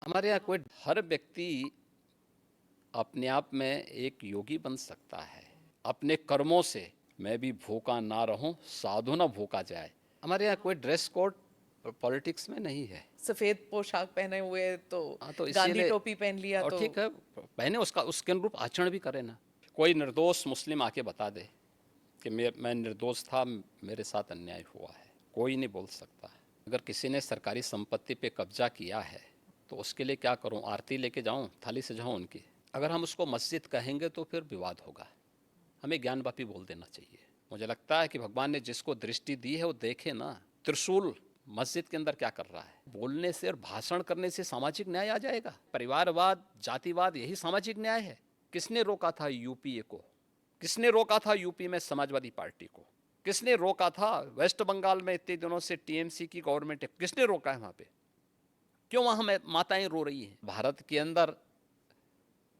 हमारे यहाँ कोई हर व्यक्ति अपने आप में एक योगी बन सकता है। अपने कर्मों से मैं भी भूखा ना रहूं, साधु ना भूखा जाए। हमारे यहाँ कोई ड्रेस कोड पॉलिटिक्स में नहीं है। सफेद पोशाक पहने हुए तो हाँ, तो गांधी इसीलिए टोपी पहन लिया और तो ठीक है, पहने उसका उसके अनुरूप आचरण भी करे ना। कोई निर्दोष मुस्लिम आके बता दे कि मैं निर्दोष था, मेरे साथ अन्याय हुआ है, कोई नहीं बोल सकता। अगर किसी ने सरकारी संपत्ति पे कब्जा किया है तो उसके लिए क्या करूं? आरती लेके जाऊं, थाली सजाऊं उनकी? अगर हम उसको मस्जिद कहेंगे तो फिर विवाद होगा। हमें ज्ञानवापी बोल देना चाहिए। मुझे लगता है कि भगवान ने जिसको दृष्टि दी है वो देखे ना। त्रिशूल मस्जिद के अंदर क्या कर रहा है? बोलने से और भाषण करने से सामाजिक न्याय आ जाएगा? परिवारवाद, जातिवाद, यही सामाजिक न्याय है। किसने रोका था यूपीए को? किसने रोका था यूपी में समाजवादी पार्टी को? किसने रोका था वेस्ट बंगाल में इतने दिनों से टीएमसी की गवर्नमेंट है? किसने रोका है वहां पे? क्यों वहां माताएं रो रही हैं? भारत के अंदर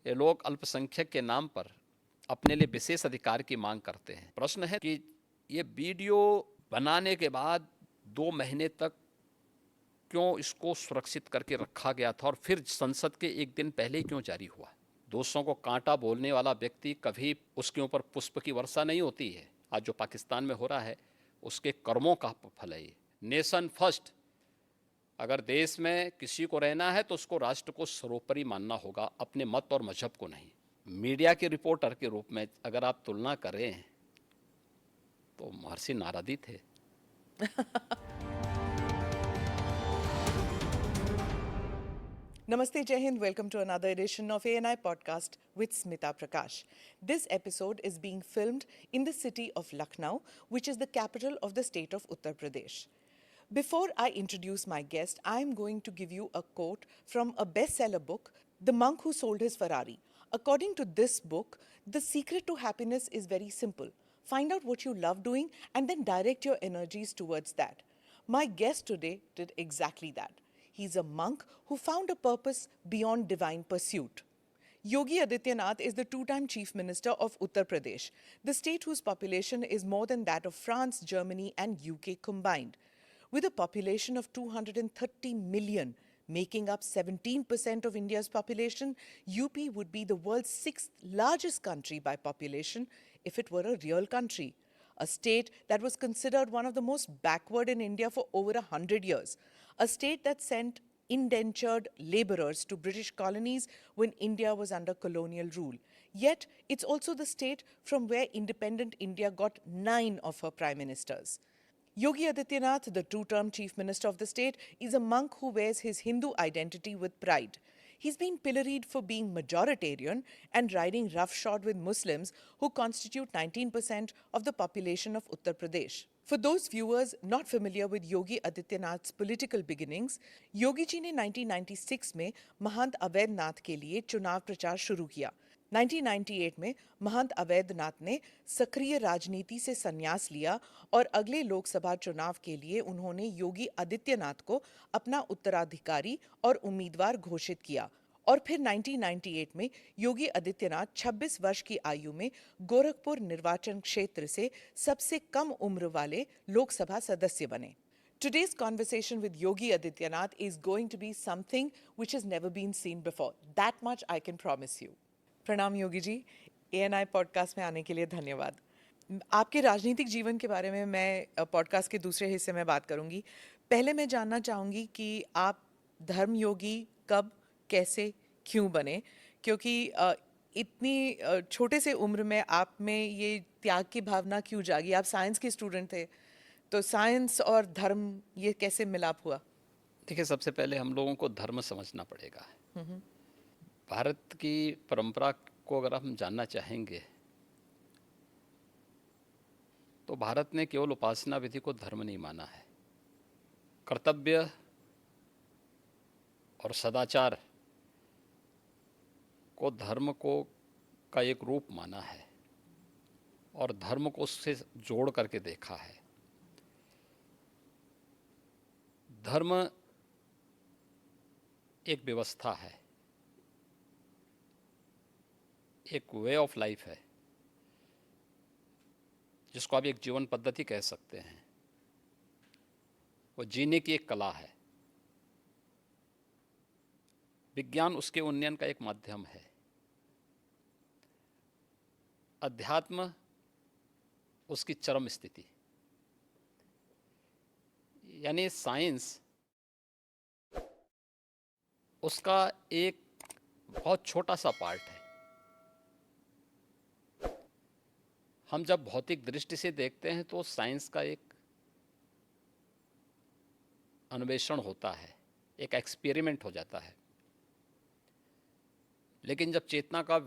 ये लोग अल्पसंख्यक के नाम पर अपने लिए विशेष अधिकार की मांग करते हैं। प्रश्न है कि ये वीडियो बनाने के बाद 2 महीने तक क्यों इसको सुरक्षित करके रखा गया था और फिर संसद के एक दिन पहले क्यों जारी हुआ? दोस्तों को कांटा बोलने वाला व्यक्ति कभी उसके ऊपर पुष्प की वर्षा नहीं होती है। आज जो पाकिस्तान में हो रहा है उसके कर्मों का फल है ये। Nation first. अगर देश में किसी को रहना है तो उसको राष्ट्र को सर्वोपरि मानना होगा, अपने मत और मजहब को नहीं। मीडिया के रिपोर्टर के रूप में अगर आप तुलना करें तो महर्षि नारद ही थे। Namaste Jai Hind, welcome to another edition of ANI podcast with Smita Prakash. This episode is being filmed in the city of Lucknow, which is the capital of the state of Uttar Pradesh. Before I introduce my guest, I am going to give you a quote from a bestseller book, The Monk Who Sold His Ferrari. According to this book, the secret to happiness is very simple. Find out what you love doing and then direct your energies towards that. My guest today did exactly that. He's a monk who found a purpose beyond divine pursuit. Yogi Adityanath is the two-time Chief Minister of Uttar Pradesh, the state whose population is more than that of France, Germany and UK combined. With a population of 230 million, making up 17% of India's population, UP would be the world's sixth largest country by population if it were a real country. A state that was considered one of the most backward in India for over 100 years. A state that sent indentured laborers to British colonies when India was under colonial rule. Yet, it's also the state from where independent India got 9 of her prime ministers. Yogi Adityanath, the two-term chief minister of the state, is a monk who wears his Hindu identity with pride. He's been pilloried for being majoritarian and riding roughshod with Muslims who constitute 19% of the population of Uttar Pradesh. For those viewers not familiar with Yogi Adityanath's political beginnings, Yogi ji ने 1996 में महंत अवैधनाथ के लिए चुनाव प्रचार शुरू किया। 1998 में महंत अवैधनाथ ने सक्रिय राजनीति से संन्यास लिया और अगले लोकसभा चुनाव के लिए उन्होंने योगी आदित्यनाथ को अपना उत्तराधिकारी और उम्मीदवार घोषित किया और फिर 1998 में योगी आदित्यनाथ 26 वर्ष की आयु में गोरखपुर निर्वाचन क्षेत्र से सबसे कम उम्र वाले लोकसभा सदस्य बने। Today's conversation with Yogi Adityanath is going to be something which has never been seen before. That much I can promise you. प्रणाम योगी जी, ANI पॉडकास्ट में आने के लिए धन्यवाद। आपके राजनीतिक जीवन के बारे में मैं पॉडकास्ट के दूसरे हिस्से में बात करूंगी। पहले मैं जानना चाहूंगी कि आप धर्मयोगी कब, कैसे, क्यों बने? क्योंकि इतनी छोटे से उम्र में आप में ये त्याग की भावना क्यों जागी? आप साइंस के स्टूडेंट थे, तो साइंस और धर्म ये कैसे मिलाप हुआ? देखिए, सबसे पहले हम लोगों को धर्म समझना पड़ेगा। भारत की परंपरा को अगर हम जानना चाहेंगे तो भारत ने केवल उपासना विधि को धर्म नहीं माना है। कर्तव्य और सदाचार को धर्म को का एक रूप माना है और धर्म को उससे जोड़ करके देखा है। धर्म एक व्यवस्था है, एक वे ऑफ लाइफ है, जिसको आप एक जीवन पद्धति कह सकते हैं। वो जीने की एक कला है। विज्ञान उसके उन्नयन का एक माध्यम है। अध्यात्म उसकी चरम स्थिति, यानी साइंस उसका एक बहुत छोटा सा पार्ट है। हम जब भौतिक दृष्टि से देखते हैं तो साइंस का एक अन्वेषण होता है, एक एक्सपेरिमेंट हो जाता है। लेकिन जब चेतना का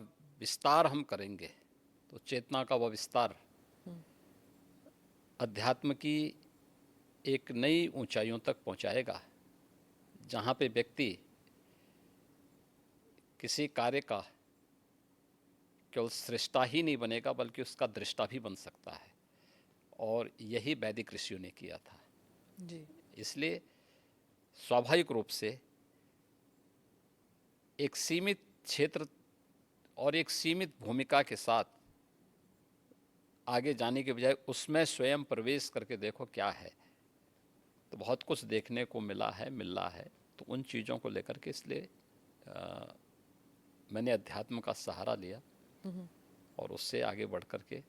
विस्तार हम करेंगे तो चेतना का वह विस्तार अध्यात्म की एक नई ऊंचाइयों तक पहुंचाएगा, जहां पे व्यक्ति किसी कार्य का केवल सृष्टा ही नहीं बनेगा बल्कि उसका दृष्टा भी बन सकता है। और यही वैदिक ऋषियों ने किया था जी। इसलिए स्वाभाविक रूप से एक सीमित क्षेत्र और एक सीमित भूमिका के साथ आगे जाने के बजाय उसमें स्वयं प्रवेश करके देखो क्या है, तो बहुत कुछ देखने को मिल रहा है। तो उन चीज़ों को लेकर के इसलिए मैंने अध्यात्म का सहारा लिया और उससे आगे बढ़ करके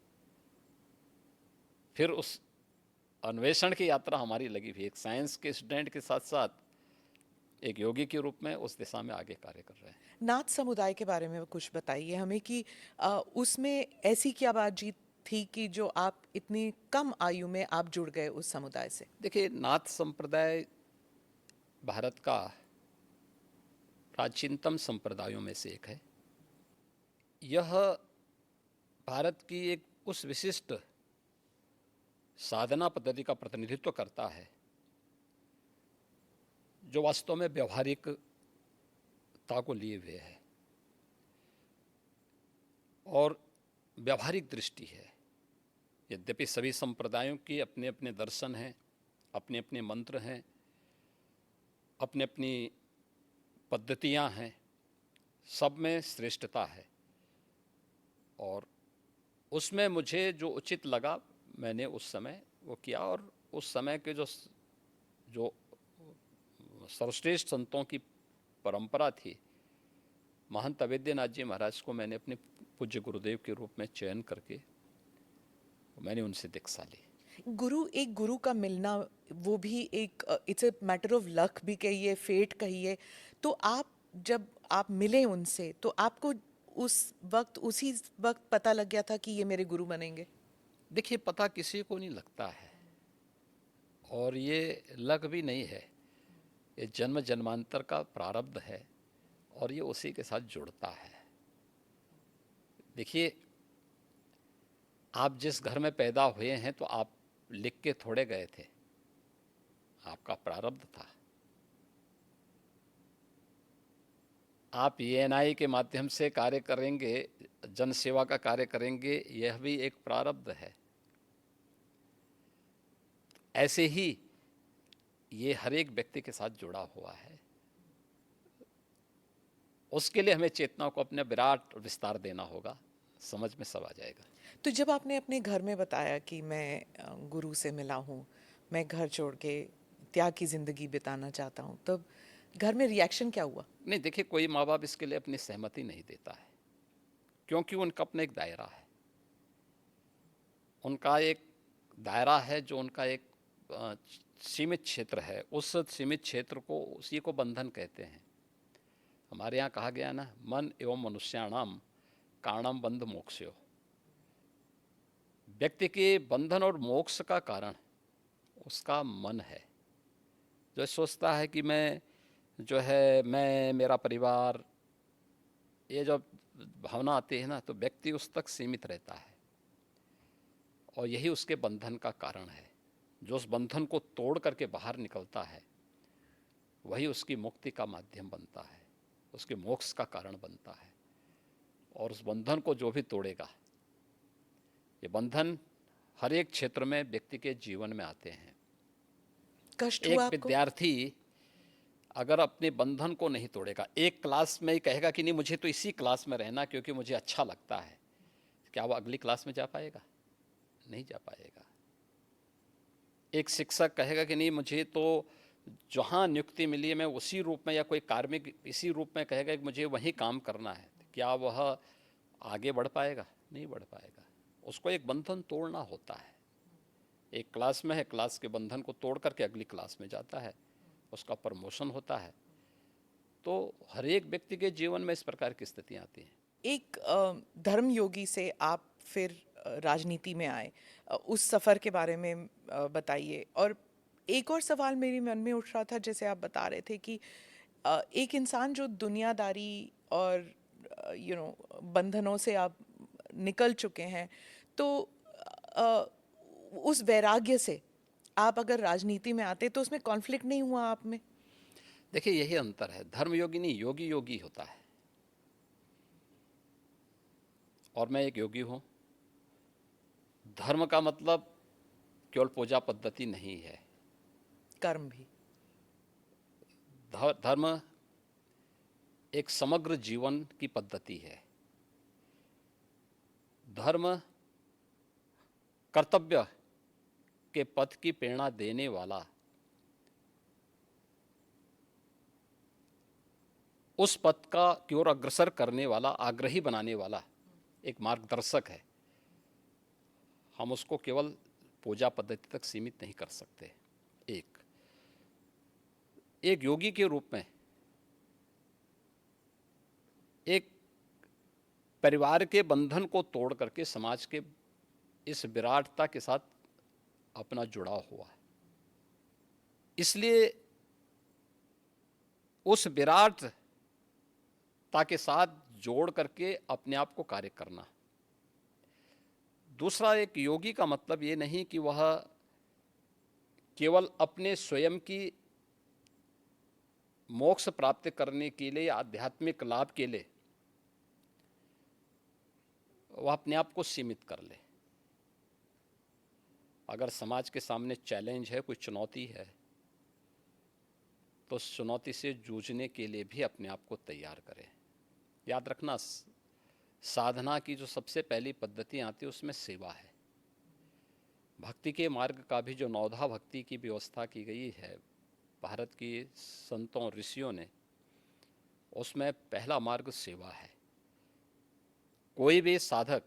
फिर उस अन्वेषण की यात्रा हमारी लगी हुई, एक साइंस के स्टूडेंट के साथ साथ एक योगी के रूप में उस दिशा में आगे कार्य कर रहे हैं। नाथ समुदाय के बारे में कुछ बताइए हमें कि उसमें ऐसी क्या बातचीत थी कि जो आप इतनी कम आयु में आप जुड़ गए उस समुदाय से? देखिए, नाथ संप्रदाय भारत का प्राचीनतम संप्रदायों में से एक है। यह भारत की एक उस विशिष्ट साधना पद्धति का प्रतिनिधित्व करता है जो वास्तव में व्यवहारिकता को लिए हुए है और व्यवहारिक दृष्टि है। यद्यपि सभी संप्रदायों की अपने अपने दर्शन हैं, अपने अपने मंत्र हैं, अपनी अपनी पद्धतियां हैं, सब में श्रेष्ठता है और उसमें मुझे जो उचित लगा मैंने उस समय वो किया। और उस समय के जो सर्वश्रेष्ठ संतों की परंपरा थी, महंत अवेद्यनाथ जी महाराज को मैंने अपने पूज्य गुरुदेव के रूप में चयन करके मैंने उनसे दीक्षा ली। एक गुरु का मिलना, वो भी एक it's a matter of luck भी कहिए, फेट कहिए। तो जब आप मिले उनसे तो आपको उसी वक्त पता लग गया था कि ये मेरे गुरु बनेंगे? देखिए, पता किसी को नहीं लगता है और ये लक भी नहीं है, ये जन्म जन्मांतर का प्रारब्ध है और ये उसी के साथ जुड़ता है। देखिए, आप जिस घर में पैदा हुए हैं तो आप लिख के थोड़े गए थे, आपका प्रारब्ध था। आप ईएनआई के माध्यम से कार्य करेंगे, जन सेवा का कार्य करेंगे, यह भी एक प्रारब्ध है। ऐसे ही ये हर एक व्यक्ति के साथ जुड़ा हुआ है। उसके लिए हमें चेतना को अपने विराट विस्तार देना होगा, समझ में सब आ जाएगा। तो जब आपने अपने घर में बताया कि मैं गुरु से मिला हूँ, मैं घर छोड़ के त्याग की ज़िंदगी बिताना चाहता हूँ, तब घर में रिएक्शन क्या हुआ? नहीं, देखिए, कोई माँ बाप इसके लिए अपनी सहमति नहीं देता है क्योंकि उनका अपना एक दायरा है, उनका एक दायरा है जो उनका एक सीमित क्षेत्र है। उस सीमित क्षेत्र को, उसी को बंधन कहते हैं। हमारे यहाँ कहा गया ना, मन एवं मनुष्याणाम कारणम बंध मोक्षयो। व्यक्ति के बंधन और मोक्ष का कारण उसका मन है, जो सोचता है कि मैं मेरा परिवार, ये जब भावना आती है ना तो व्यक्ति उस तक सीमित रहता है और यही उसके बंधन का कारण है। जो उस बंधन को तोड़ करके बाहर निकलता है वही उसकी मुक्ति का माध्यम बनता है, उसके मोक्ष का कारण बनता है। और उस बंधन को जो भी तोड़ेगा, ये बंधन हर एक क्षेत्र में व्यक्ति के जीवन में आते हैं। कष्ट एक हुआ आपको? विद्यार्थी अगर अपने बंधन को नहीं तोड़ेगा, एक क्लास में ही कहेगा कि नहीं मुझे तो इसी क्लास में रहना क्योंकि मुझे अच्छा लगता है, क्या वो अगली क्लास में जा पाएगा? नहीं जा पाएगा। एक शिक्षक कहेगा कि नहीं मुझे तो जहाँ नियुक्ति मिली है मैं उसी रूप में, या कोई कार्मिक इसी रूप में कहेगा कि मुझे वहीं काम करना है, क्या वह आगे बढ़ पाएगा? नहीं बढ़ पाएगा। उसको एक बंधन तोड़ना होता है। एक क्लास में है, क्लास के बंधन को तोड़ करके अगली क्लास में जाता है, उसका प्रमोशन होता है। तो हर एक व्यक्ति के जीवन में इस प्रकार की स्थितियाँ आती हैं। एक धर्म योगी से आप फिर राजनीति में आए, उस सफ़र के बारे में बताइए। और एक और सवाल मेरे मन में उठ रहा था, जैसे आप बता रहे थे कि एक इंसान जो दुनियादारी और बंधनों से आप निकल चुके हैं, तो अ, उस वैराग्य से आप अगर राजनीति में आते तो उसमें कॉन्फ्लिक्ट नहीं हुआ आप में? देखिए, यही अंतर है। धर्म योगी नहीं, योगी योगी होता है, और मैं एक योगी हूँ। धर्म का मतलब केवल पूजा पद्धति नहीं है। कर्म भी। धर्म एक समग्र जीवन की पद्धति है। धर्म कर्तव्य के पथ की प्रेरणा देने वाला, उस पथ का की ओर अग्रसर करने वाला, आग्रही बनाने वाला एक मार्गदर्शक है। हम उसको केवल पूजा पद्धति तक सीमित नहीं कर सकते। एक योगी के रूप में एक परिवार के बंधन को तोड़ करके समाज के इस विराटता के साथ अपना जुड़ाव हुआ है। इसलिए उस विराटता के साथ जोड़ करके अपने आप को कार्य करना। दूसरा, एक योगी का मतलब ये नहीं कि वह केवल अपने स्वयं की मोक्ष प्राप्त करने के लिए, आध्यात्मिक लाभ के लिए वह अपने आप को सीमित कर ले। अगर समाज के सामने चैलेंज है, कोई चुनौती है, तो उस चुनौती से जूझने के लिए भी अपने आप को तैयार करें। याद रखना, साधना की जो सबसे पहली पद्धति आती है उसमें सेवा है। भक्ति के मार्ग का भी जो नौधा भक्ति की व्यवस्था की गई है भारत की संतों ऋषियों ने, उसमें पहला मार्ग सेवा है। कोई भी साधक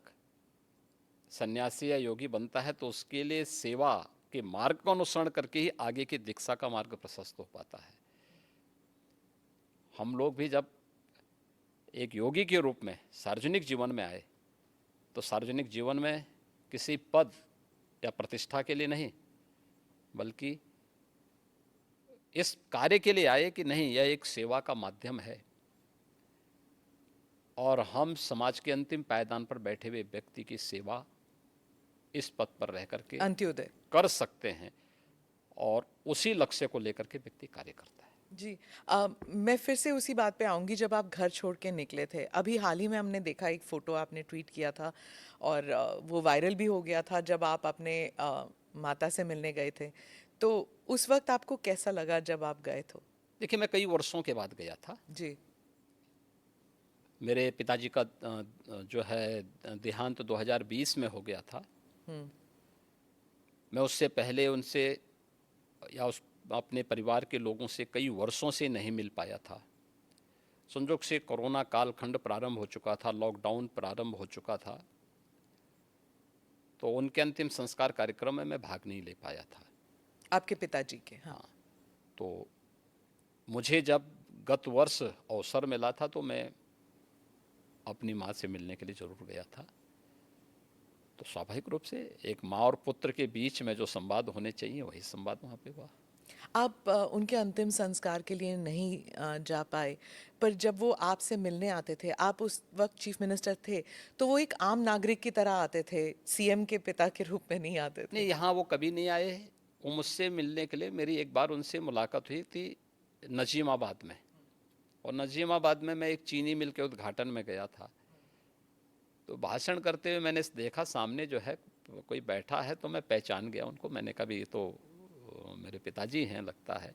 सन्यासी या योगी बनता है तो उसके लिए सेवा के मार्ग का अनुसरण करके ही आगे की दीक्षा का मार्ग प्रशस्त हो पाता है। हम लोग भी जब एक योगी के रूप में सार्वजनिक जीवन में आए तो सार्वजनिक जीवन में किसी पद या प्रतिष्ठा के लिए नहीं, बल्कि इस कार्य के लिए आए कि नहीं, यह एक सेवा का माध्यम है और हम समाज के अंतिम पायदान पर बैठे हुए व्यक्ति की सेवा इस पद पर रह करके अंत्योदय कर सकते हैं, और उसी लक्ष्य को लेकर के व्यक्ति कार्य करता है। जी। मैं फिर से उसी बात पे आऊँगी, जब आप घर छोड़ के निकले थे। अभी हाल ही में हमने देखा, एक फ़ोटो आपने ट्वीट किया था और वो वायरल भी हो गया था, जब आप अपने माता से मिलने गए थे। तो उस वक्त आपको कैसा लगा जब आप गए थे? देखिए, मैं कई वर्षों के बाद गया था। जी। मेरे पिताजी का जो है देहांत 2020 में हो गया था। मैं उससे पहले उनसे या उस अपने परिवार के लोगों से कई वर्षों से नहीं मिल पाया था। संजोग से कोरोना कालखंड प्रारंभ हो चुका था, लॉकडाउन प्रारंभ हो चुका था, तो उनके अंतिम संस्कार कार्यक्रम में मैं भाग नहीं ले पाया था। आपके पिताजी के? हाँ। तो मुझे जब गत वर्ष अवसर मिला था तो मैं अपनी माँ से मिलने के लिए जरूर गया था। तो स्वाभाविक रूप से एक माँ और पुत्र के बीच में जो संवाद होने चाहिए वही संवाद वहाँ पे हुआ। आप उनके अंतिम संस्कार के लिए नहीं जा पाए, पर जब वो आपसे मिलने आते थे, आप उस वक्त चीफ मिनिस्टर थे, तो वो एक आम नागरिक की तरह आते थे, सीएम के पिता के रूप में नहीं आते थे? नहीं, यहाँ वो कभी नहीं आए। वो मुझसे मिलने के लिए, मेरी एक बार उनसे मुलाकात हुई थी नजीमाबाद में, और नजीमाबाद में मैं एक चीनी मिल के उद्घाटन में गया था। तो भाषण करते हुए मैंने देखा सामने जो है कोई बैठा है, तो मैं पहचान गया उनको। मैंने कहा भी ये तो मेरे पिताजी हैं लगता है।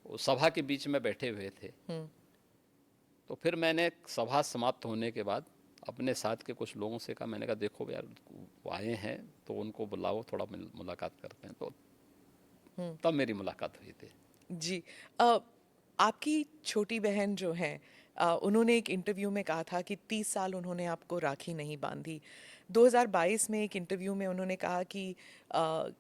वो सभा के बीच में बैठे हुए थे। तो फिर मैंने सभा समाप्त होने के बाद अपने साथ के कुछ लोगों से कहा, मैंने कहा देखो यार, वो आए हैं तो उनको बुलाओ, थोड़ा मुलाकात करते हैं। तो तब मेरी मुलाकात हुई थी। जी। आपकी छोटी बहन जो हैं, उन्होंने एक इंटरव्यू में कहा था कि 30 साल उन्होंने आपको राखी नहीं बांधी। 2022 में एक इंटरव्यू में उन्होंने कहा कि अ,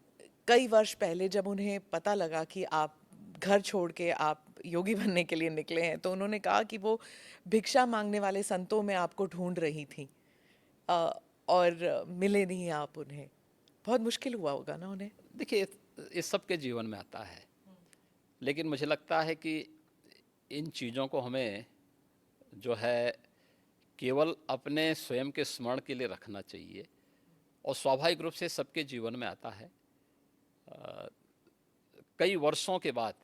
कई वर्ष पहले जब उन्हें पता लगा कि आप घर छोड़ के आप योगी बनने के लिए निकले हैं, तो उन्होंने कहा कि वो भिक्षा मांगने वाले संतों में आपको ढूंढ रही थी, और मिले नहीं आप उन्हें। बहुत मुश्किल हुआ होगा ना उन्हें? देखिए, ये सबके जीवन में आता है, लेकिन मुझे लगता है कि इन चीज़ों को हमें जो है केवल अपने स्वयं के स्मरण के लिए रखना चाहिए, और स्वाभाविक रूप से सबके जीवन में आता है। कई वर्षों के बाद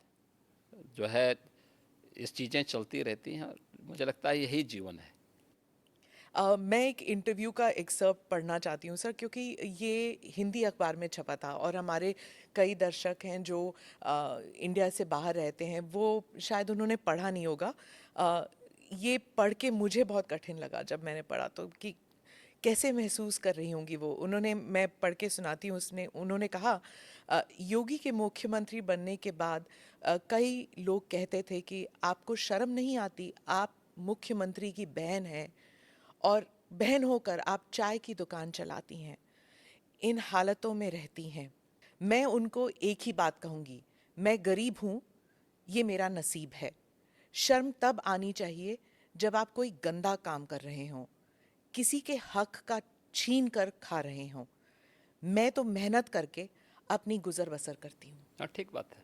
जो है इस चीज़ें चलती रहती हैं, और मुझे लगता है यही जीवन है। मैं एक इंटरव्यू का एक्सर्प्ट पढ़ना चाहती हूँ सर, क्योंकि ये हिंदी अखबार में छपा था और हमारे कई दर्शक हैं जो इंडिया से बाहर रहते हैं, वो शायद उन्होंने पढ़ा नहीं होगा। ये पढ़ के मुझे बहुत कठिन लगा जब मैंने पढ़ा, तो कि कैसे महसूस कर रही होंगी वो। उन्होंने, मैं पढ़ के सुनाती हूँ, उन्होंने कहा, योगी के मुख्यमंत्री बनने के बाद कई लोग कहते थे कि आपको शर्म नहीं आती, आप मुख्यमंत्री की बहन हैं और बहन होकर आप चाय की दुकान चलाती हैं, इन हालतों में रहती हैं। मैं उनको एक ही बात कहूँगी, मैं गरीब हूँ, ये मेरा नसीब है। शर्म तब आनी चाहिए जब आप कोई गंदा काम कर रहे हों, किसी के हक का छीन कर खा रहे हों। मैं तो मेहनत करके अपनी गुजर बसर करती हूँ। हाँ, ठीक बात है।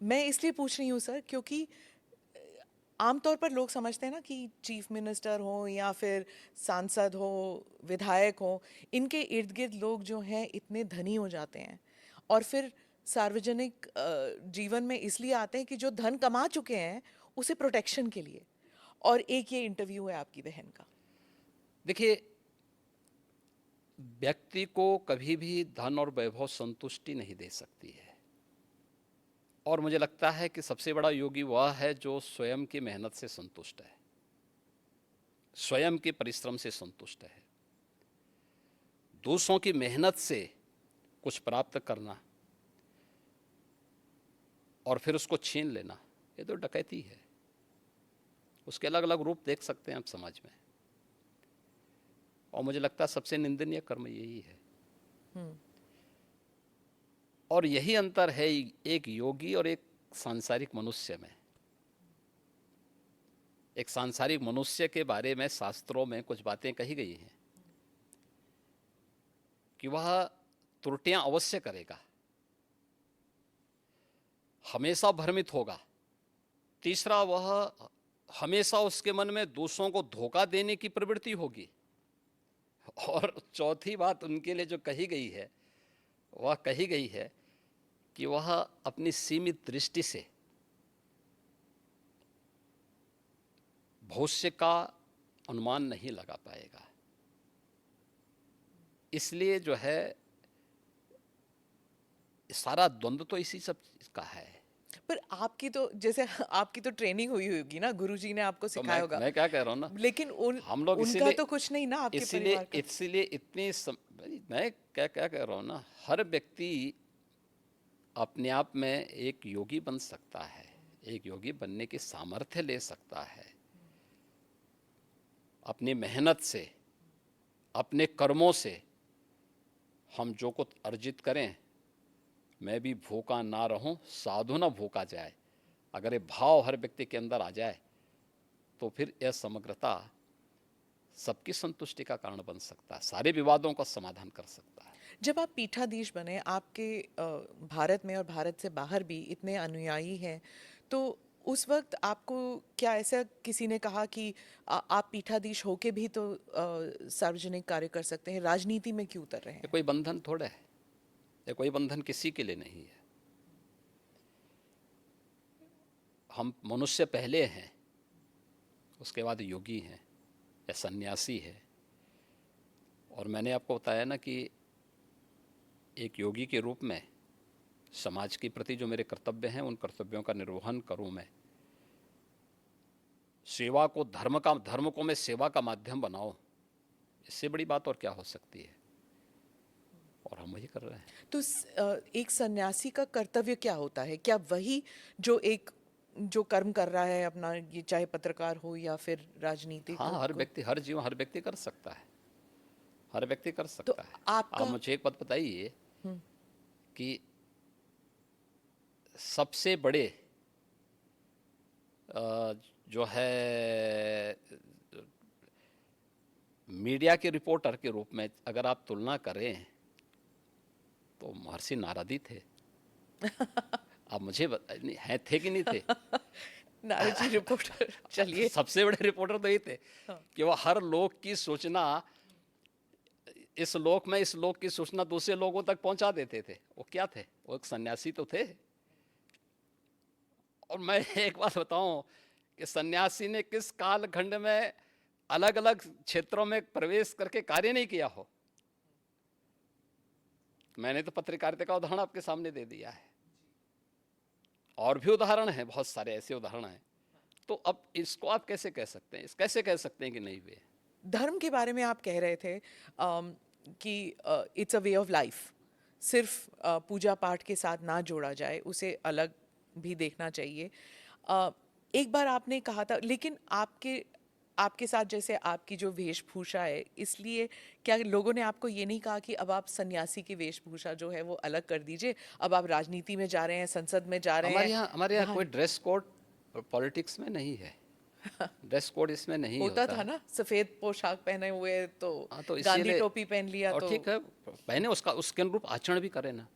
मैं इसलिए पूछ रही हूँ सर, क्योंकि आमतौर पर लोग समझते हैं ना कि चीफ मिनिस्टर हो या फिर सांसद हो, विधायक हो, इनके इर्द गिर्द लोग जो हैं इतने धनी हो जाते हैं और फिर सार्वजनिक जीवन में इसलिए आते हैं कि जो धन कमा चुके हैं उसे प्रोटेक्शन के लिए। और एक ये इंटरव्यू है आपकी बहन का। देखिए, व्यक्ति को कभी भी धन और वैभव संतुष्टि नहीं दे सकती है, और मुझे लगता है कि सबसे बड़ा योगी वह है जो स्वयं की मेहनत से संतुष्ट है, स्वयं के परिश्रम से संतुष्ट है। दूसरों की मेहनत से कुछ प्राप्त करना और फिर उसको छीन लेना, ये तो डकैती है। उसके अलग अलग रूप देख सकते हैं आप समाज में, और मुझे लगता है सबसे निंदनीय कर्म यही है। और यही अंतर है एक योगी और एक सांसारिक मनुष्य में। एक सांसारिक मनुष्य के बारे में शास्त्रों में कुछ बातें कही गई हैं कि वह त्रुटियां अवश्य करेगा, हमेशा भ्रमित होगा। तीसरा, वह हमेशा उसके मन में दूसरों को धोखा देने की प्रवृत्ति होगी। और चौथी बात उनके लिए जो कही गई है, वह कही गई है कि वह अपनी सीमित दृष्टि से भविष्य का अनुमान नहीं लगा पाएगा। इसलिए जो है सारा द्वंद्व तो इसी सब का है। पर आपकी तो, जैसे आपकी तो ट्रेनिंग हुई होगी ना, गुरुजी ने आपको तो सिखाया होगा। मैं क्या कह रहा हूँ ना, लेकिन हम लोग उनका तो कुछ नहीं ना, आपके इसीलिए परिवार का। इसीलिए मैं क्या क्या कह रहा हूँ ना, हर व्यक्ति अपने आप में एक योगी बन सकता है, एक योगी बनने की सामर्थ्य ले सकता है। अपनी मेहनत से, अपने कर्मों से हम जो कुछ अर्जित करें, मैं भी भूखा ना रहूं, साधु ना भूखा जाए, अगर ये भाव हर व्यक्ति के अंदर आ जाए तो फिर यह समग्रता सबकी संतुष्टि का कारण बन सकता है, सारे विवादों का समाधान कर सकता है। जब आप पीठाधीश बने, आपके भारत में और भारत से बाहर भी इतने अनुयायी हैं, तो उस वक्त आपको क्या ऐसा किसी ने कहा कि आप पीठाधीश होके भी तो सार्वजनिक कार्य कर सकते हैं, राजनीति में क्यों उतर रहे ये हैं? कोई बंधन थोड़ा है, ये कोई बंधन किसी के लिए नहीं है। हम मनुष्य पहले हैं, उसके बाद योगी हैं या सन्यासी है। और मैंने आपको बताया ना कि एक योगी के रूप में समाज के प्रति जो मेरे कर्तव्य हैं, उन कर्तव्यों का निर्वहन करूं मैं, सेवा को धर्म को मैं सेवा का माध्यम बनाऊं, इससे बड़ी बात और क्या हो सकती है। और हम वही कर रहे हैं। तो एक सन्यासी का कर्तव्य क्या होता है? क्या वही जो कर्म कर रहा है अपना, ये चाहे पत्रकार हो या फिर राजनीतिक हाँ, हर को? व्यक्ति, हर जीवन, हर व्यक्ति कर सकता है, हर व्यक्ति कर तो सकता है। आप आपका मुझे एक बात बताइए हम्म, कि सबसे बड़े जो है मीडिया के रिपोर्टर के रूप में अगर आप तुलना करें तो महर्षि नारद थे। आप मुझे हैं थे कि नहीं थे? नारद जी रिपोर्टर चलिए। सबसे बड़े रिपोर्टर तो ये थे हाँ। कि वो हर लोक की सूचना, इस लोक में इस लोक की सूचना दूसरे लोगों तक पहुंचा देते थे। वो क्या थे? वो एक सन्यासी तो थे। और मैं एक बात बताऊं कि सन्यासी ने किस कालखंड में अलग अलग क्षेत्रों में प्रवेश करके कार्य नहीं किया हो। मैंने तो पत्रकारिता का उदाहरण आपके सामने दे दिया है, और भी उदाहरण हैं, बहुत सारे ऐसे उदाहरण हैं। तो अब इसको आप कैसे कह सकते हैं, कैसे कह सकते हैं कि नहीं हुए? धर्म के बारे में आप कह रहे थे कि it's a way of life, सिर्फ पूजा पाठ के साथ ना जोड़ा जाए, उसे अलग भी देखना चाहिए। अ, एक बार आपने कहा था, लेकिन आपके आपके साथ जैसे आपकी जो वेशभूषा है, इसलिए क्या लोगों ने आपको ये नहीं कहा कि अब आप सन्यासी की वेशभूषा जो है वो अलग कर दीजिए, अब आप राजनीति में जा रहे हैं, संसद में जा रहे हैं, हमारे यहाँ कोई वहाँ ड्रेस कोड पॉलिटिक्स में नहीं है। ड्रेस कोड इसमें नहीं होता होता था है। ना, सफेद पोशाक पहने हुए तो हाँ, तो गांधी इसीलिए, टोपी पहन लिया और तो। ठीक है, पहने, उसका उसके अनुरूप आचरण भी करें ना।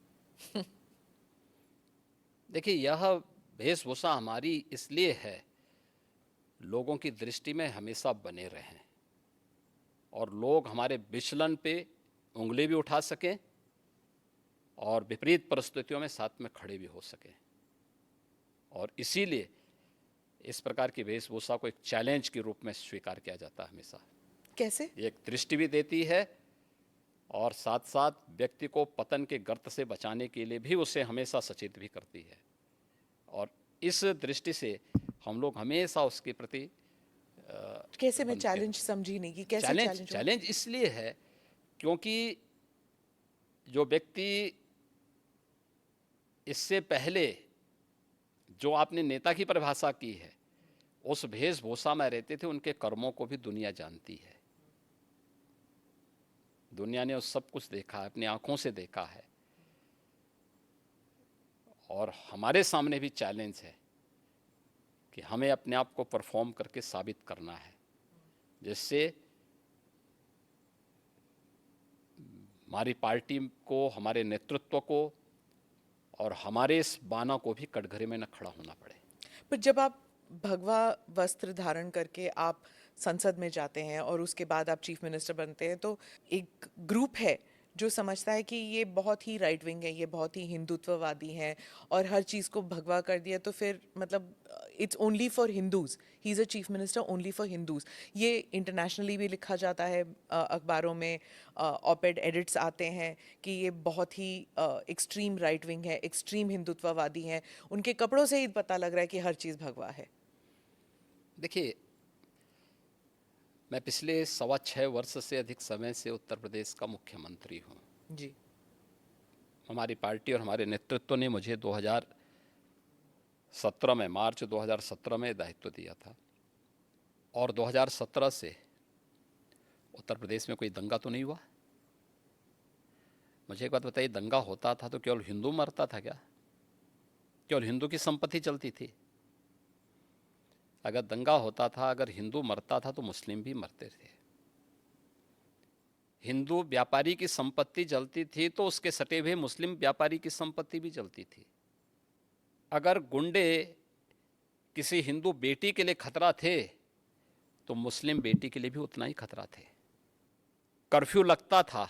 देखिए, यह वेशभूषा हमारी इसलिए है, लोगों की दृष्टि में हमेशा बने रहें और लोग हमारे विचलन पे उंगली भी उठा सकें और विपरीत परिस्थितियों में साथ में खड़े भी हो सकें। और इसीलिए इस प्रकार की वेशभूषा को एक चैलेंज के रूप में स्वीकार किया जाता है हमेशा। कैसे? ये एक दृष्टि भी देती है और साथ साथ व्यक्ति को पतन के गर्त से बचाने के लिए भी उसे हमेशा सचेत भी करती है। और इस दृष्टि से हम लोग हमेशा उसके प्रति कैसे? मैं बनते हैं। चैलेंज समझी नहीं कि कैसे चैलेंज चैलेंज हुआ। चैलेंज इसलिए है क्योंकि जो व्यक्ति इससे पहले जो आपने नेता की परिभाषा की है, उस वेशभूषा में रहते थे, उनके कर्मों को भी दुनिया जानती है। दुनिया ने उस सब कुछ देखा है, अपनी आंखों से देखा है। और हमारे सामने भी चैलेंज है कि हमें अपने आप को परफॉर्म करके साबित करना है, जिससे हमारी पार्टी को, हमारे नेतृत्व को और हमारे इस बाना को भी कटघरे में न खड़ा होना पड़े। पर जब आप भगवा वस्त्र धारण करके आप संसद में जाते हैं और उसके बाद आप चीफ मिनिस्टर बनते हैं, तो एक ग्रुप है जो समझता है कि ये बहुत ही राइट विंग है, ये बहुत ही हिंदुत्ववादी हैं और हर चीज़ को भगवा कर दिया, तो फिर मतलब it's only for Hindus, he is a chief minister only for Hindus. ये इंटरनेशनली भी लिखा जाता है, अखबारों में ऑपेड एडिट्स आते हैं कि ये बहुत ही एक्सट्रीम राइट विंग है, एक्सट्रीम हिंदुत्ववादी हैं, उनके कपड़ों से ही पता लग रहा है कि हर चीज़ भगवा है। देखिए, मैं पिछले 6.25 वर्ष से अधिक समय से उत्तर प्रदेश का मुख्यमंत्री हूँ। जी। हमारी पार्टी और हमारे नेतृत्व ने मुझे 2017 में, मार्च 2017 में दायित्व दिया था। और 2017 से उत्तर प्रदेश में कोई दंगा तो नहीं हुआ। मुझे एक बात बताइए, दंगा होता था तो केवल हिंदू मरता था क्या? केवल हिंदू की संपत्ति चलती थी? अगर दंगा होता था, अगर हिंदू मरता था तो मुस्लिम भी मरते थे। हिंदू व्यापारी की संपत्ति जलती थी तो उसके सटे हुए मुस्लिम व्यापारी की संपत्ति भी जलती थी। अगर गुंडे किसी हिंदू बेटी के लिए खतरा थे तो मुस्लिम बेटी के लिए भी उतना ही खतरा थे। कर्फ्यू लगता था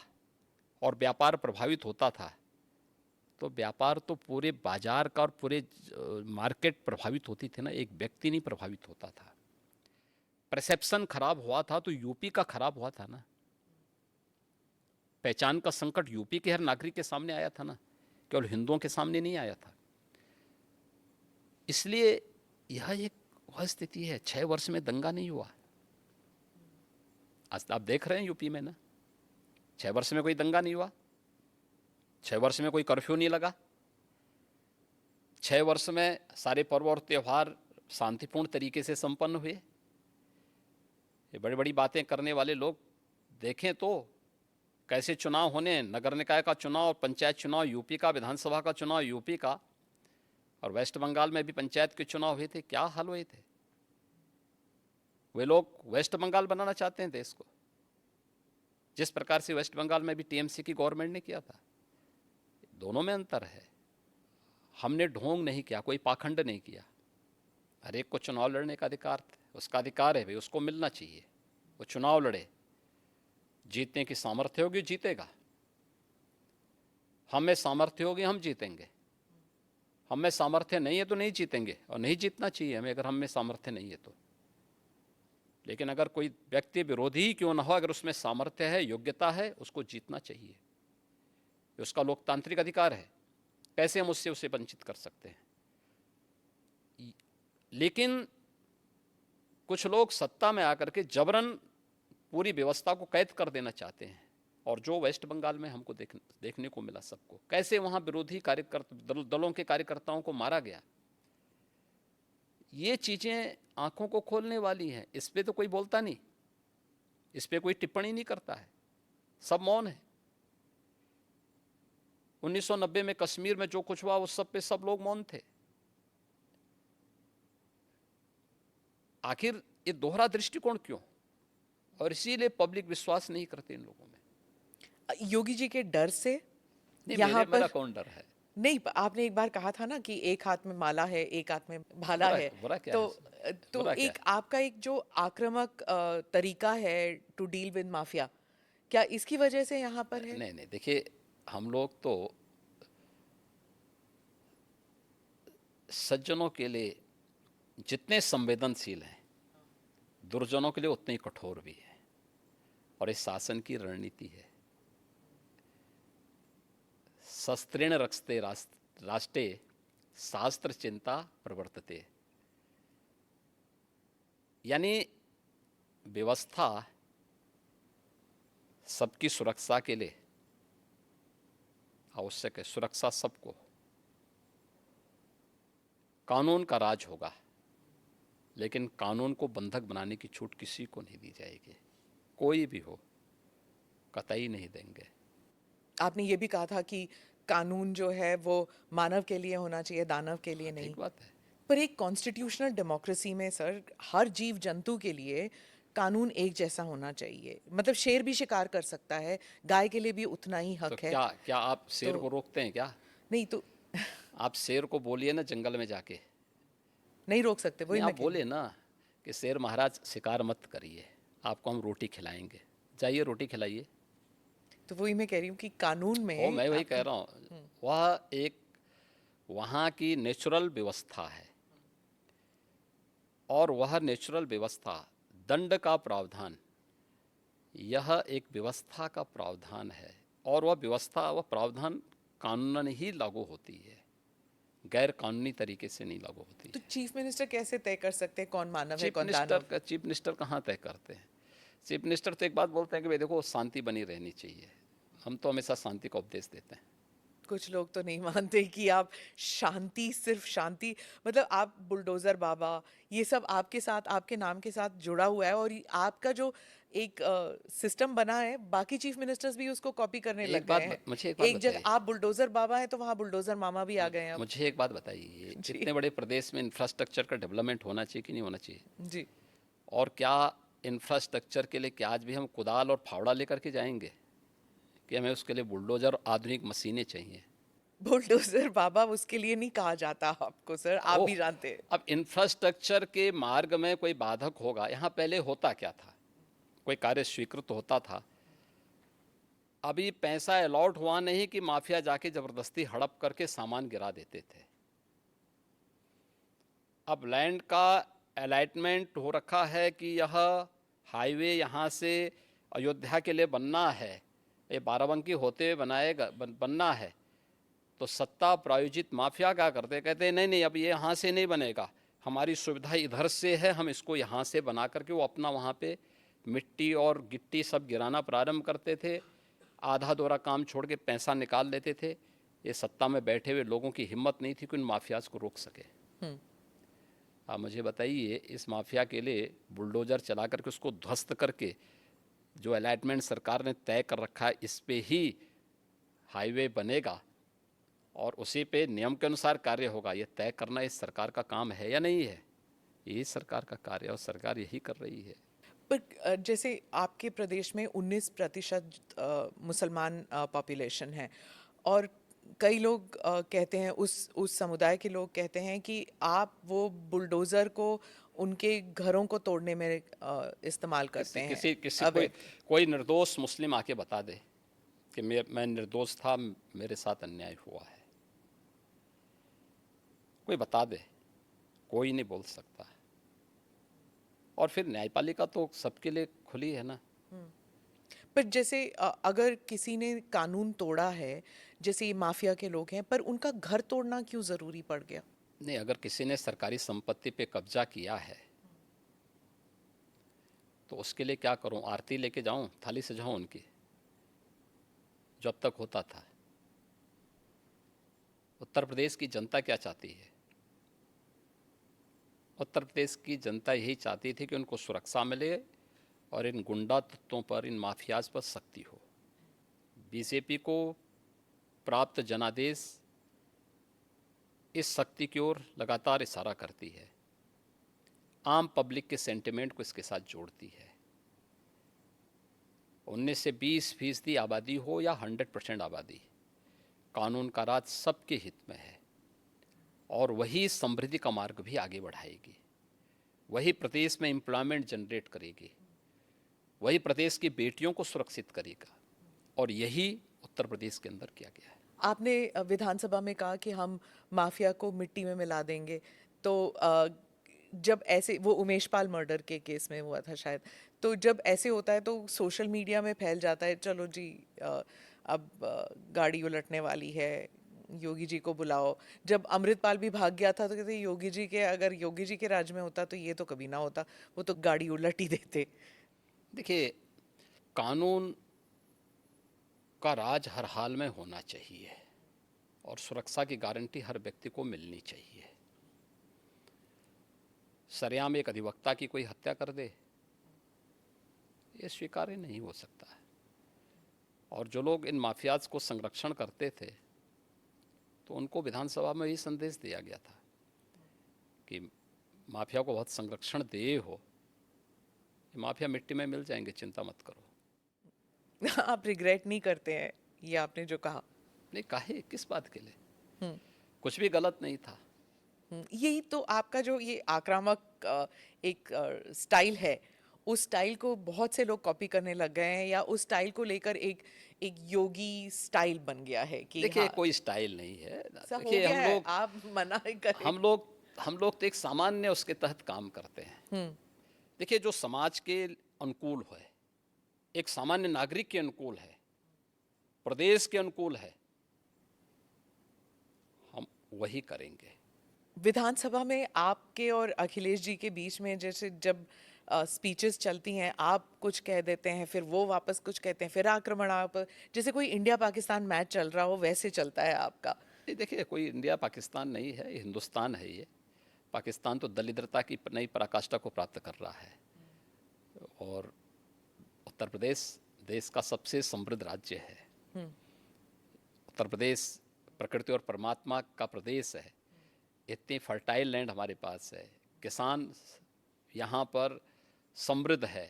और व्यापार प्रभावित होता था तो व्यापार तो पूरे बाजार का और पूरे मार्केट प्रभावित होती थी ना, एक व्यक्ति नहीं प्रभावित होता था। परसेप्शन खराब हुआ था तो यूपी का खराब हुआ था ना। पहचान का संकट यूपी के हर नागरिक के सामने आया था ना, केवल हिंदुओं के सामने नहीं आया था। इसलिए यह एक वह स्थिति है। 6 वर्ष में दंगा नहीं हुआ। आज आप देख रहे हैं यूपी में ना, 6 वर्ष में कोई दंगा नहीं हुआ। 6 वर्ष में कोई कर्फ्यू नहीं लगा, 6 वर्ष में सारे पर्व और त्यौहार शांतिपूर्ण तरीके से संपन्न हुए। ये बड़ी बड़ी बातें करने वाले लोग देखें तो कैसे चुनाव होने, नगर निकाय का चुनाव, पंचायत चुनाव यूपी का, विधानसभा का चुनाव यूपी का, और वेस्ट बंगाल में भी पंचायत के चुनाव हुए थे, क्या हाल हुए थे। वे लोग वेस्ट बंगाल बनाना चाहते हैं देश को, जिस प्रकार से वेस्ट बंगाल में भी टीएमसी की गवर्नमेंट ने किया था। दोनों में अंतर है। हमने ढोंग नहीं किया, कोई पाखंड नहीं किया। हर एक को चुनाव लड़ने का अधिकार, उसका अधिकार है भाई, उसको मिलना चाहिए। वो चुनाव लड़े, जीतने की सामर्थ्य होगी जीतेगा, हम में सामर्थ्य होगी हम जीतेंगे, हम में सामर्थ्य नहीं है तो नहीं जीतेंगे, और नहीं जीतना चाहिए हमें अगर हम में सामर्थ्य नहीं है तो। लेकिन अगर कोई व्यक्ति विरोधी ही क्यों ना हो, अगर उसमें सामर्थ्य है, योग्यता है, उसको जीतना चाहिए, उसका लोकतांत्रिक अधिकार है। कैसे हम उससे उसे वंचित कर सकते हैं। लेकिन कुछ लोग सत्ता में आकर के जबरन पूरी व्यवस्था को कैद कर देना चाहते हैं, और जो वेस्ट बंगाल में हमको देखने को मिला सबको, कैसे वहां विरोधी कार्यकर्ता दलों के कार्यकर्ताओं को मारा गया, ये चीजें आंखों को खोलने वाली हैं। इस पे तो कोई बोलता नहीं, इस पे कोई टिप्पणी नहीं करता है, सब मौन है। 1990 में कश्मीर में जो कुछ हुआ उस सब पे सब लोग मौन थे। आखिर ये दोहरा दृष्टिकोण क्यों, और इसीलिए पब्लिक विश्वास नहीं करते इन लोगों में। योगी जी के डर से नहीं, यहाँ मेरा पर कौन डर है। नहीं, आपने एक बार कहा था ना कि एक हाथ में माला है, एक हाथ में भाला है। बुरा क्या तो है? तो बुरा क्या एक आपका एक जो आक्रामक तरीका है टू डील विद माफिया, क्या इसकी वजह से यहाँ पर है? नहीं नहीं, देखिए हम लोग तो सज्जनों के लिए जितने संवेदनशील हैं, दुर्जनों के लिए उतने ही कठोर भी है, और इस शासन की रणनीति है शस्त्रेण रक्षते राष्ट्रे शास्त्र चिंता प्रवर्तते। यानी व्यवस्था सबकी सुरक्षा के लिए आवश्यक है, सुरक्षा सबको, कानून का राज होगा, लेकिन कानून को बंधक बनाने की छूट किसी को नहीं दी जाएगी, कोई भी हो, कतई नहीं देंगे। आपने ये भी कहा था कि कानून जो है वो मानव के लिए होना चाहिए, दानव के लिए नहीं। ठीक बात है। पर एक कॉन्स्टिट्यूशनल डेमोक्रेसी में सर, हर जीव जंतु के लिए कानून एक जैसा होना चाहिए। मतलब शेर भी शिकार कर सकता है, गाय के लिए भी उतना ही हक तो है। क्या आप शेर को रोकते हैं क्या? नहीं तो आप शेर को बोलिए ना जंगल में जाके, नहीं रोक सकते, वही नहीं, मैं आप कह रही बोले ना कि शेर महाराज शिकार मत करिए, आपको हम रोटी खिलाएंगे, जाइए रोटी खिलाइए। हूँ। तो वही मैं कह रही हूँ कि कानून में मैं वही कह रहा हूँ, वह एक वहाँ की नेचुरल व्यवस्था है, और वह नेचुरल व्यवस्था, दंड का प्रावधान, यह एक व्यवस्था का प्रावधान है, और वह व्यवस्था, वह प्रावधान कानूनन ही लागू होती है, गैर कानूनी तरीके से नहीं लागू होती तो है। चीफ मिनिस्टर कैसे तय कर सकते हैं कौन मानव है चीफ कौन मिनिस्टर दानव? का चीफ मिनिस्टर कहाँ तय करते हैं? चीफ मिनिस्टर तो एक बात बोलते हैं कि भाई देखो शांति बनी रहनी चाहिए, हम तो हमेशा शांति का उपदेश देते हैं। कुछ लोग तो नहीं मानते कि आप शांति, सिर्फ शांति, मतलब आप बुलडोजर बाबा, ये सब आपके साथ, आपके नाम के साथ जुड़ा हुआ है, और आपका जो एक सिस्टम बना है, बाकी चीफ मिनिस्टर्स भी उसको कॉपी करने लग गए हैं। मुझे एक बात एक जगह बताइए, आप बुलडोजर बाबा है तो वहाँ बुलडोजर मामा भी आ गए हैं अब। मुझे एक बात बताइए, जी। इतने बड़े प्रदेश में इंफ्रास्ट्रक्चर का डेवलपमेंट होना चाहिए कि नहीं होना चाहिए? जी। और क्या इंफ्रास्ट्रक्चर के लिए क्या आज भी हम कुदाल और फावड़ा लेकर के जाएंगे, कि हमें उसके लिए बुलडोजर और आधुनिक मशीनें चाहिए? बुलडोजर बाबा उसके लिए नहीं कहा जाता आपको सर, आप भी ओह, जानते हैं। अब इंफ्रास्ट्रक्चर के मार्ग में कोई बाधक होगा, यहाँ पहले होता क्या था, कोई कार्य स्वीकृत होता था, अभी पैसा अलॉट हुआ नहीं कि माफिया जाके जबरदस्ती हड़प करके सामान गिरा देते थे। अब लैंड का अलॉटमेंट हो रखा है कि यह हाईवे यहाँ से अयोध्या के लिए बनना है, ये बाराबंकी होते हुए बनना है, तो सत्ता प्रायोजित माफिया क्या करते, कहते नहीं नहीं अब ये यहाँ से नहीं बनेगा, हमारी सुविधा इधर से है, हम इसको यहाँ से बना करके, वो अपना वहाँ पे मिट्टी और गिट्टी सब गिराना प्रारंभ करते थे। आधा दोरा काम छोड़ के पैसा निकाल लेते थे। ये सत्ता में बैठे हुए लोगों की हिम्मत नहीं थी कि उन माफियाज को रोक सके। आप मुझे बताइए, इस माफिया के लिए बुलडोजर चला करके उसको ध्वस्त करके जो अलॉटमेंट सरकार ने तय कर रखा है, इस पे ही हाईवे बनेगा और उसी पे नियम के अनुसार कार्य होगा, ये तय करना इस सरकार का काम है या नहीं है? यही सरकार का कार्य है और सरकार यही कर रही है। पर जैसे आपके प्रदेश में 19% मुसलमान पॉपुलेशन है और कई लोग कहते हैं, उस समुदाय के लोग कहते हैं कि आप वो बुलडोज़र को उनके घरों को तोड़ने में इस्तेमाल करते हैं। किसी किसी कोई अवैध। कोई निर्दोष मुस्लिम आके बता दे कि मैं निर्दोष था, मेरे साथ अन्याय हुआ है। कोई बता दे, कोई नहीं बोल सकता। और फिर न्यायपालिका तो सबके लिए खुली है ना। पर जैसे अगर किसी ने कानून तोड़ा है, जैसे ये माफिया के लोग हैं, पर उनका घर तोड़ना क्यों ज़रूरी पड़ गया? नहीं, अगर किसी ने सरकारी संपत्ति पे कब्जा किया है तो उसके लिए क्या करूं? आरती लेके जाऊं, थाली सजाऊं उनकी, जो अब तक होता था? उत्तर प्रदेश की जनता क्या चाहती है? उत्तर प्रदेश की जनता यही चाहती थी कि उनको सुरक्षा मिले और इन गुंडा तत्वों पर, इन माफियाज पर सख्ती हो। बीजेपी को प्राप्त जनादेश इस शक्ति की ओर लगातार इशारा करती है, आम पब्लिक के सेंटिमेंट को इसके साथ जोड़ती है। 19 से 20% आबादी हो या 100% आबादी, कानून का राज सबके हित में है और वही समृद्धि का मार्ग भी आगे बढ़ाएगी। वही प्रदेश में एम्प्लॉयमेंट जनरेट करेगी, वही प्रदेश की बेटियों को सुरक्षित करेगा और यही उत्तर प्रदेश के अंदर किया गया है। आपने विधानसभा में कहा कि हम माफिया को मिट्टी में मिला देंगे, तो जब ऐसे, वो उमेश पाल मर्डर के केस में हुआ था शायद, तो जब ऐसे होता है तो सोशल मीडिया में फैल जाता है, चलो जी अब गाड़ी उलटने वाली है, योगी जी को बुलाओ। जब अमृतपाल भी भाग गया था तो कहते योगी जी के, अगर योगी जी के राज में होता तो ये तो कभी ना होता, वो तो गाड़ी उलट ही देते। देखिए, कानून का राज हर हाल में होना चाहिए और सुरक्षा की गारंटी हर व्यक्ति को मिलनी चाहिए। सरेआम एक अधिवक्ता की कोई हत्या कर दे, ये स्वीकार्य नहीं हो सकता है। और जो लोग इन माफियाज को संरक्षण करते थे तो उनको विधानसभा में ही संदेश दिया गया था कि माफिया को बहुत संरक्षण दे हो, ये माफिया मिट्टी में मिल जाएंगे, चिंता मत करो। आप रिग्रेट नहीं करते हैं ये आपने जो कहा? नहीं, काहे, किस बात के लिए? कुछ भी गलत नहीं था। यही तो आपका जो ये आक्रामक एक स्टाइल है, उस स्टाइल को बहुत से लोग कॉपी करने लग गए हैं, या उस स्टाइल को लेकर एक एक योगी स्टाइल बन गया है कि देखिए, हाँ, कोई स्टाइल नहीं है। ऐसा हो देखिए, गया है, आप मना ही करें। हम लोग तो एक सामान्य उसके तहत काम करते हैं। देखिए, जो समाज के अनुकूल है, एक सामान्य नागरिक के अनुकूल है, प्रदेश के अनुकूल है, हम वही करेंगे। विधानसभा में आपके और अखिलेश जी के बीच में जैसे जब स्पीचेस चलती हैं, आप कुछ कह देते हैं, फिर वो वापस कुछ कहते हैं, फिर आक्रमण, आप जैसे कोई इंडिया पाकिस्तान मैच चल रहा हो वैसे चलता है आपका। नहीं, देखिए, कोई इंडिया पाकिस्तान नहीं है, ये हिंदुस्तान है। ये पाकिस्तान तो दलिद्रता की नई पराकाष्ठा को प्राप्त कर रहा है और उत्तर प्रदेश देश का सबसे समृद्ध राज्य है। उत्तर प्रदेश प्रकृति और परमात्मा का प्रदेश है। इतनी फर्टाइल लैंड हमारे पास है, किसान यहाँ पर समृद्ध है,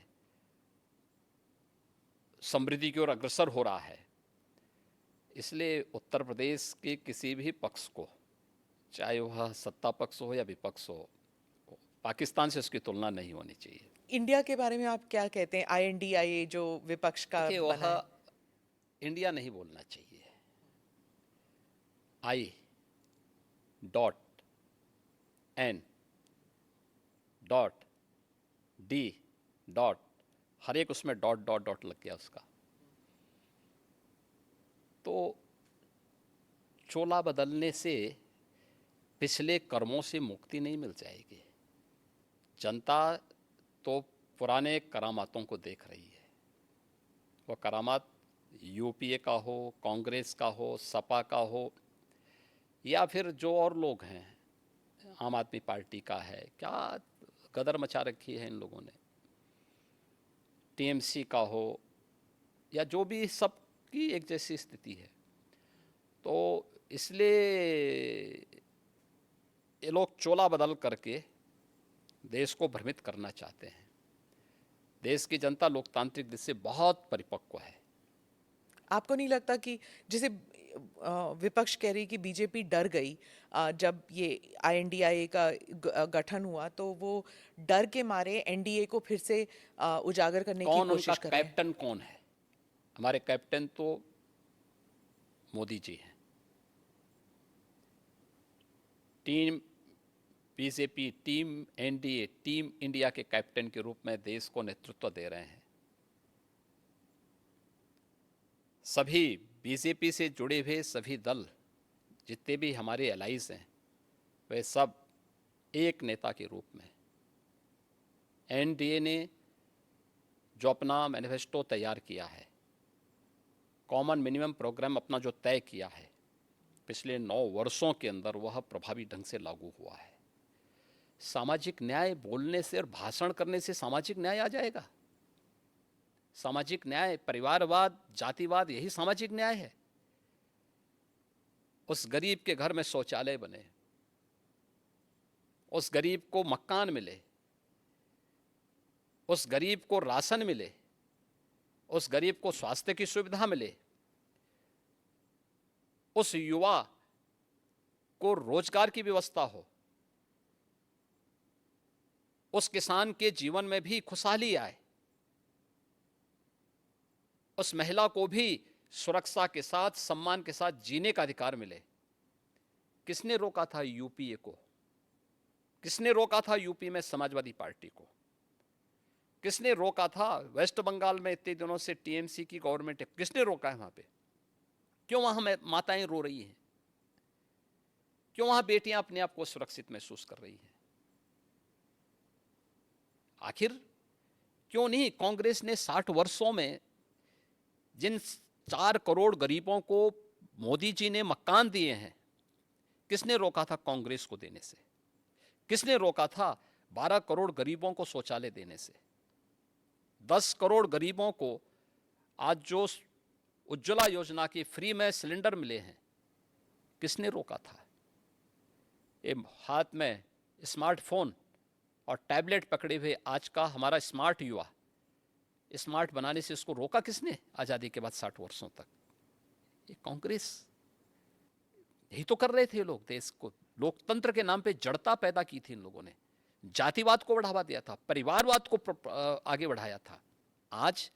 समृद्धि की ओर अग्रसर हो रहा है। इसलिए उत्तर प्रदेश के किसी भी पक्ष को, चाहे वह सत्ता पक्ष हो या विपक्ष हो, पाकिस्तान से उसकी तुलना नहीं होनी चाहिए। इंडिया के बारे में आप क्या कहते हैं? INDIA जो विपक्ष का देखिए, बना है। वह इंडिया नहीं बोलना चाहिए। I.N.D. हर एक उसमें डॉट डॉट डॉट लग गया उसका। तो चोला बदलने से पिछले कर्मों से मुक्ति नहीं मिल जाएगी। जनता तो पुराने करामातों को देख रही है, वह करामात यूपीए का हो, कांग्रेस का हो, सपा का हो, या फिर जो और लोग हैं, आम आदमी पार्टी का है, क्या गदर मचा रखी है इन लोगों ने, टीएमसी का हो, या जो भी, सबकी एक जैसी स्थिति है। तो इसलिए ये लोग चोला बदल करके देश को भ्रमित करना चाहते हैं। देश की जनता लोकतांत्रिक दृष्टि से बहुत परिपक्व है। आपको नहीं लगता कि जैसे विपक्ष कह रही कि बीजेपी डर गई जब ये आईएनडीआई का गठन हुआ, तो वो डर के मारे एनडीए को फिर से उजागर करने की कौन उनका कोशिश कर रहे हैं? कैप्टन कौन है? हमारे कैप्टन तो मोदी जी हैं। Team BJP, team NDA, team India के कैप्टन के रूप में देश को नेतृत्व दे रहे हैं। सभी बीजेपी से जुड़े हुए सभी दल, जितने भी हमारे एलाइज हैं, वे सब एक नेता के रूप में। एनडीए ने जो अपना मैनिफेस्टो तैयार किया है, कॉमन मिनिमम प्रोग्राम अपना जो तय किया है, पिछले 9 वर्षों के अंदर वह प्रभावी ढंग से लागू हुआ है। सामाजिक न्याय बोलने से और भाषण करने से सामाजिक न्याय आ जाएगा? सामाजिक न्याय, परिवारवाद, जातिवाद, यही सामाजिक न्याय है। उस गरीब के घर में शौचालय बने, उस गरीब को मकान मिले, उस गरीब को राशन मिले, उस गरीब को स्वास्थ्य की सुविधा मिले, उस युवा को रोजगार की व्यवस्था हो, उस किसान के जीवन में भी खुशहाली आए, उस महिला को भी सुरक्षा के साथ, सम्मान के साथ जीने का अधिकार मिले। किसने रोका था यूपीए को? किसने रोका था यूपी में समाजवादी पार्टी को? किसने रोका था वेस्ट बंगाल में इतने दिनों से टीएमसी की गवर्नमेंट है? किसने रोका है वहां पे? क्यों वहां माताएं रो रही हैं? क्यों वहां बेटियां अपने आप को सुरक्षित महसूस कर रही हैं? आखिर क्यों नहीं कांग्रेस ने 60 वर्षों में जिन 4 करोड़ गरीबों को मोदी जी ने मकान दिए हैं, किसने रोका था कांग्रेस को देने से? किसने रोका था 12 करोड़ गरीबों को शौचालय देने से? 10 करोड़ गरीबों को आज जो उज्ज्वला योजना की फ्री में सिलेंडर मिले हैं, किसने रोका था? ये हाथ में स्मार्टफोन और टैबलेट पकड़े हुए आज का हमारा स्मार्ट युवा, स्मार्ट बनाने से उसको रोका किसने आज़ादी के बाद 60 वर्षों तक? ये कांग्रेस। यही तो कर रहे थे लोग। देश को लोकतंत्र के नाम पे जड़ता पैदा की थी इन लोगों ने, जातिवाद को बढ़ावा दिया था, परिवारवाद को आगे बढ़ाया था। आज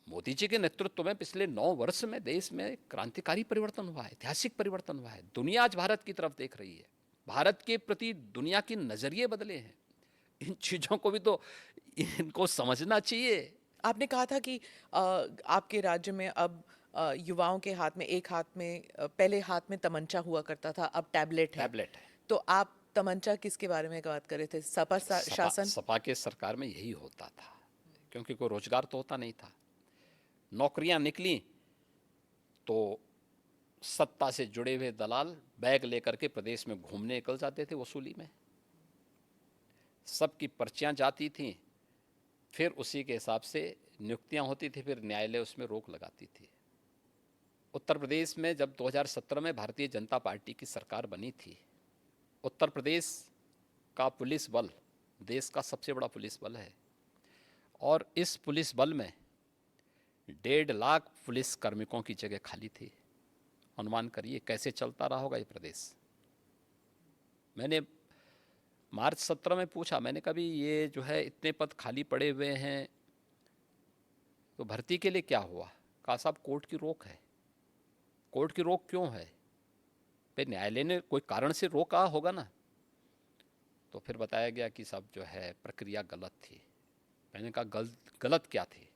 मोदी जी के नेतृत्व में पिछले 9 वर्ष में देश में क्रांतिकारी परिवर्तन हुआ है, ऐतिहासिक परिवर्तन हुआ है। दुनिया आज भारत की तरफ देख रही है, भारत के प्रति दुनिया के नजरिए बदले हैं। इन चीजों को भी तो इनको समझना चाहिए। आपने कहा था कि आपके राज्य में अब युवाओं के हाथ में, एक हाथ में पहले हाथ में तमंचा हुआ करता था, अब टैबलेट है। टैबलेट है। तो आप तमंचा किसके बारे में बात कर रहे थे? सपा शासन? सपा के सरकार में यही होता था, क्योंकि कोई रोजगार तो होता नहीं था। नौकरियां निकली तो सत्ता से जुड़े हुए दलाल बैग लेकर के प्रदेश में घूमने निकल जाते थे वसूली में। सबकी पर्चियां जाती थीं, फिर उसी के हिसाब से नियुक्तियां होती थी, फिर न्यायालय उसमें रोक लगाती थी। उत्तर प्रदेश में जब 2017 में भारतीय जनता पार्टी की सरकार बनी थी, उत्तर प्रदेश का पुलिस बल देश का सबसे बड़ा पुलिस बल है, और इस पुलिस बल में 1.5 लाख पुलिस कार्मिकों की जगह खाली थी। अनुमान करिए कैसे चलता रहा होगा ये प्रदेश। मैंने मार्च 17 में पूछा, मैंने कहा भी ये जो है इतने पद खाली पड़े हुए हैं तो भर्ती के लिए क्या हुआ? कहा साहब कोर्ट की रोक है। कोर्ट की रोक क्यों है? फिर न्यायालय ने कोई कारण से रोका होगा ना। तो फिर बताया गया कि साहब जो है प्रक्रिया गलत थी। मैंने कहा गलत क्या थी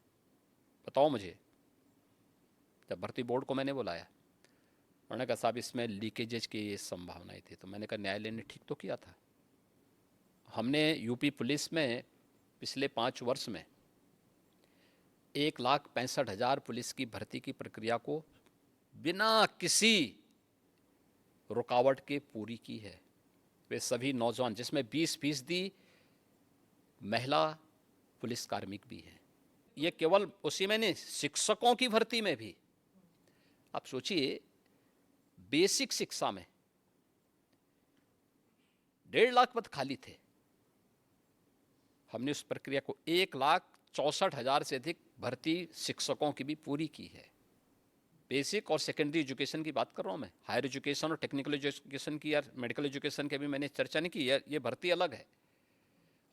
बताओ मुझे। जब भर्ती बोर्ड को मैंने बुलाया, उन्होंने कहा साहब इसमें लीकेजेज की ये संभावनाएं थी। तो मैंने कहा न्यायालय ने ठीक तो किया था। हमने यूपी पुलिस में पिछले 5 वर्ष में 1,65,000 पुलिस की भर्ती की प्रक्रिया को बिना किसी रुकावट के पूरी की है। वे सभी नौजवान, जिसमें 20% महिला पुलिस कार्मिक भी हैं। ये केवल उसी में नहीं, शिक्षकों की भर्ती में भी आप सोचिए, बेसिक शिक्षा में 1.5 लाख पद खाली थे। हमने उस प्रक्रिया को 1,64,000 से अधिक भर्ती शिक्षकों की भी पूरी की है। बेसिक और सेकेंडरी एजुकेशन की बात कर रहा हूँ मैं, हायर एजुकेशन और टेक्निकल एजुकेशन की या मेडिकल एजुकेशन की अभी मैंने चर्चा नहीं की, ये भर्ती अलग है।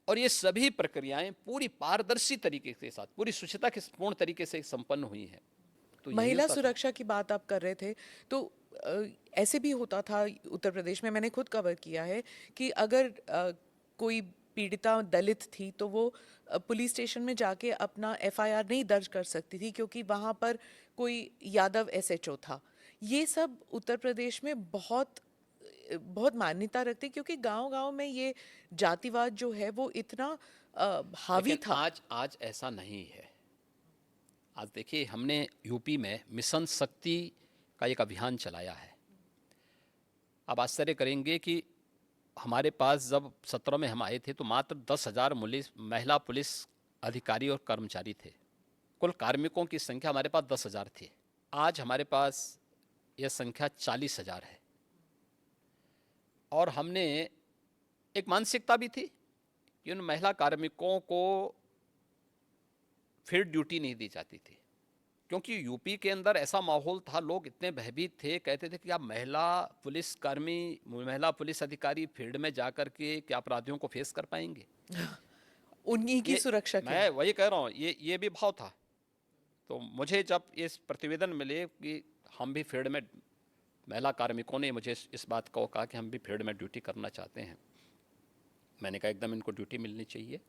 और ये सभी प्रक्रियाएं पूरी पारदर्शी तरीके के साथ, पूरी शुचिता के पूर्ण तरीके से संपन्न हुई हैं। तो यही महिला होता था। सुरक्षा की बात आप कर रहे थे, तो ऐसे भी होता था उत्तर प्रदेश में, मैंने खुद कवर किया है कि अगर कोई पीड़िता दलित थी तो वो पुलिस स्टेशन में जाके अपना एफआईआर नहीं दर्ज कर सकती थी क्योंकि वहाँ पर कोई यादव एसएचओ था। ये सब उत्तर प्रदेश में बहुत बहुत मान्यता रखते क्योंकि गांव-गांव में ये जातिवाद जो है वो इतना हावी लेकिन था। आज ऐसा नहीं है। आज देखिए, हमने यूपी में मिशन शक्ति का एक अभियान चलाया है। आप आश्चर्य करेंगे कि हमारे पास जब 17 में हम आए थे तो मात्र 10,000 महिला पुलिस अधिकारी और कर्मचारी थे। कुल कार्मिकों की संख्या हमारे पास 10,000 थी। आज हमारे पास यह संख्या 40,000 है। और हमने एक मानसिकता भी थी कि उन महिला कार्मिकों को फिर ड्यूटी नहीं दी जाती थी, क्योंकि यूपी के अंदर ऐसा माहौल था, लोग इतने भयभीत थे, कहते थे कि आप महिला पुलिसकर्मी, महिला पुलिस अधिकारी फील्ड में जाकर के क्या अपराधियों को फेस कर पाएंगे। उन्हीं की ये सुरक्षा के मैं वही कह रहा हूँ, ये भी भाव था। तो मुझे जब इस प्रतिवेदन मिले कि हम भी फील्ड में, महिला कार्मिकों ने मुझे इस बात को कहा कि हम भी फील्ड में ड्यूटी करना चाहते हैं, मैंने कहा एकदम इनको ड्यूटी मिलनी चाहिए।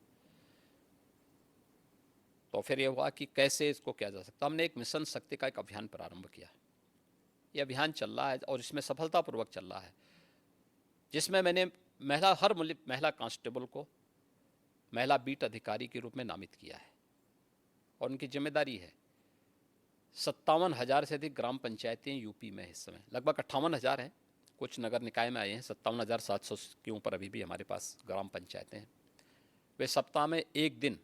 तो फिर ये हुआ कि कैसे इसको किया जा सकता। हमने एक मिशन शक्ति का एक अभियान प्रारंभ किया। ये अभियान चल रहा है और इसमें सफलतापूर्वक चल रहा है, जिसमें मैंने हर महिला कांस्टेबल को महिला बीट अधिकारी के रूप में नामित किया है। और उनकी जिम्मेदारी है 57,000 से अधिक ग्राम पंचायतें यूपी में इस समय, लगभग 58,000 हैं, कुछ नगर निकाय में आए हैं, 57,700 के ऊपर अभी भी हमारे पास ग्राम पंचायतें हैं। वे सप्ताह में एक दिन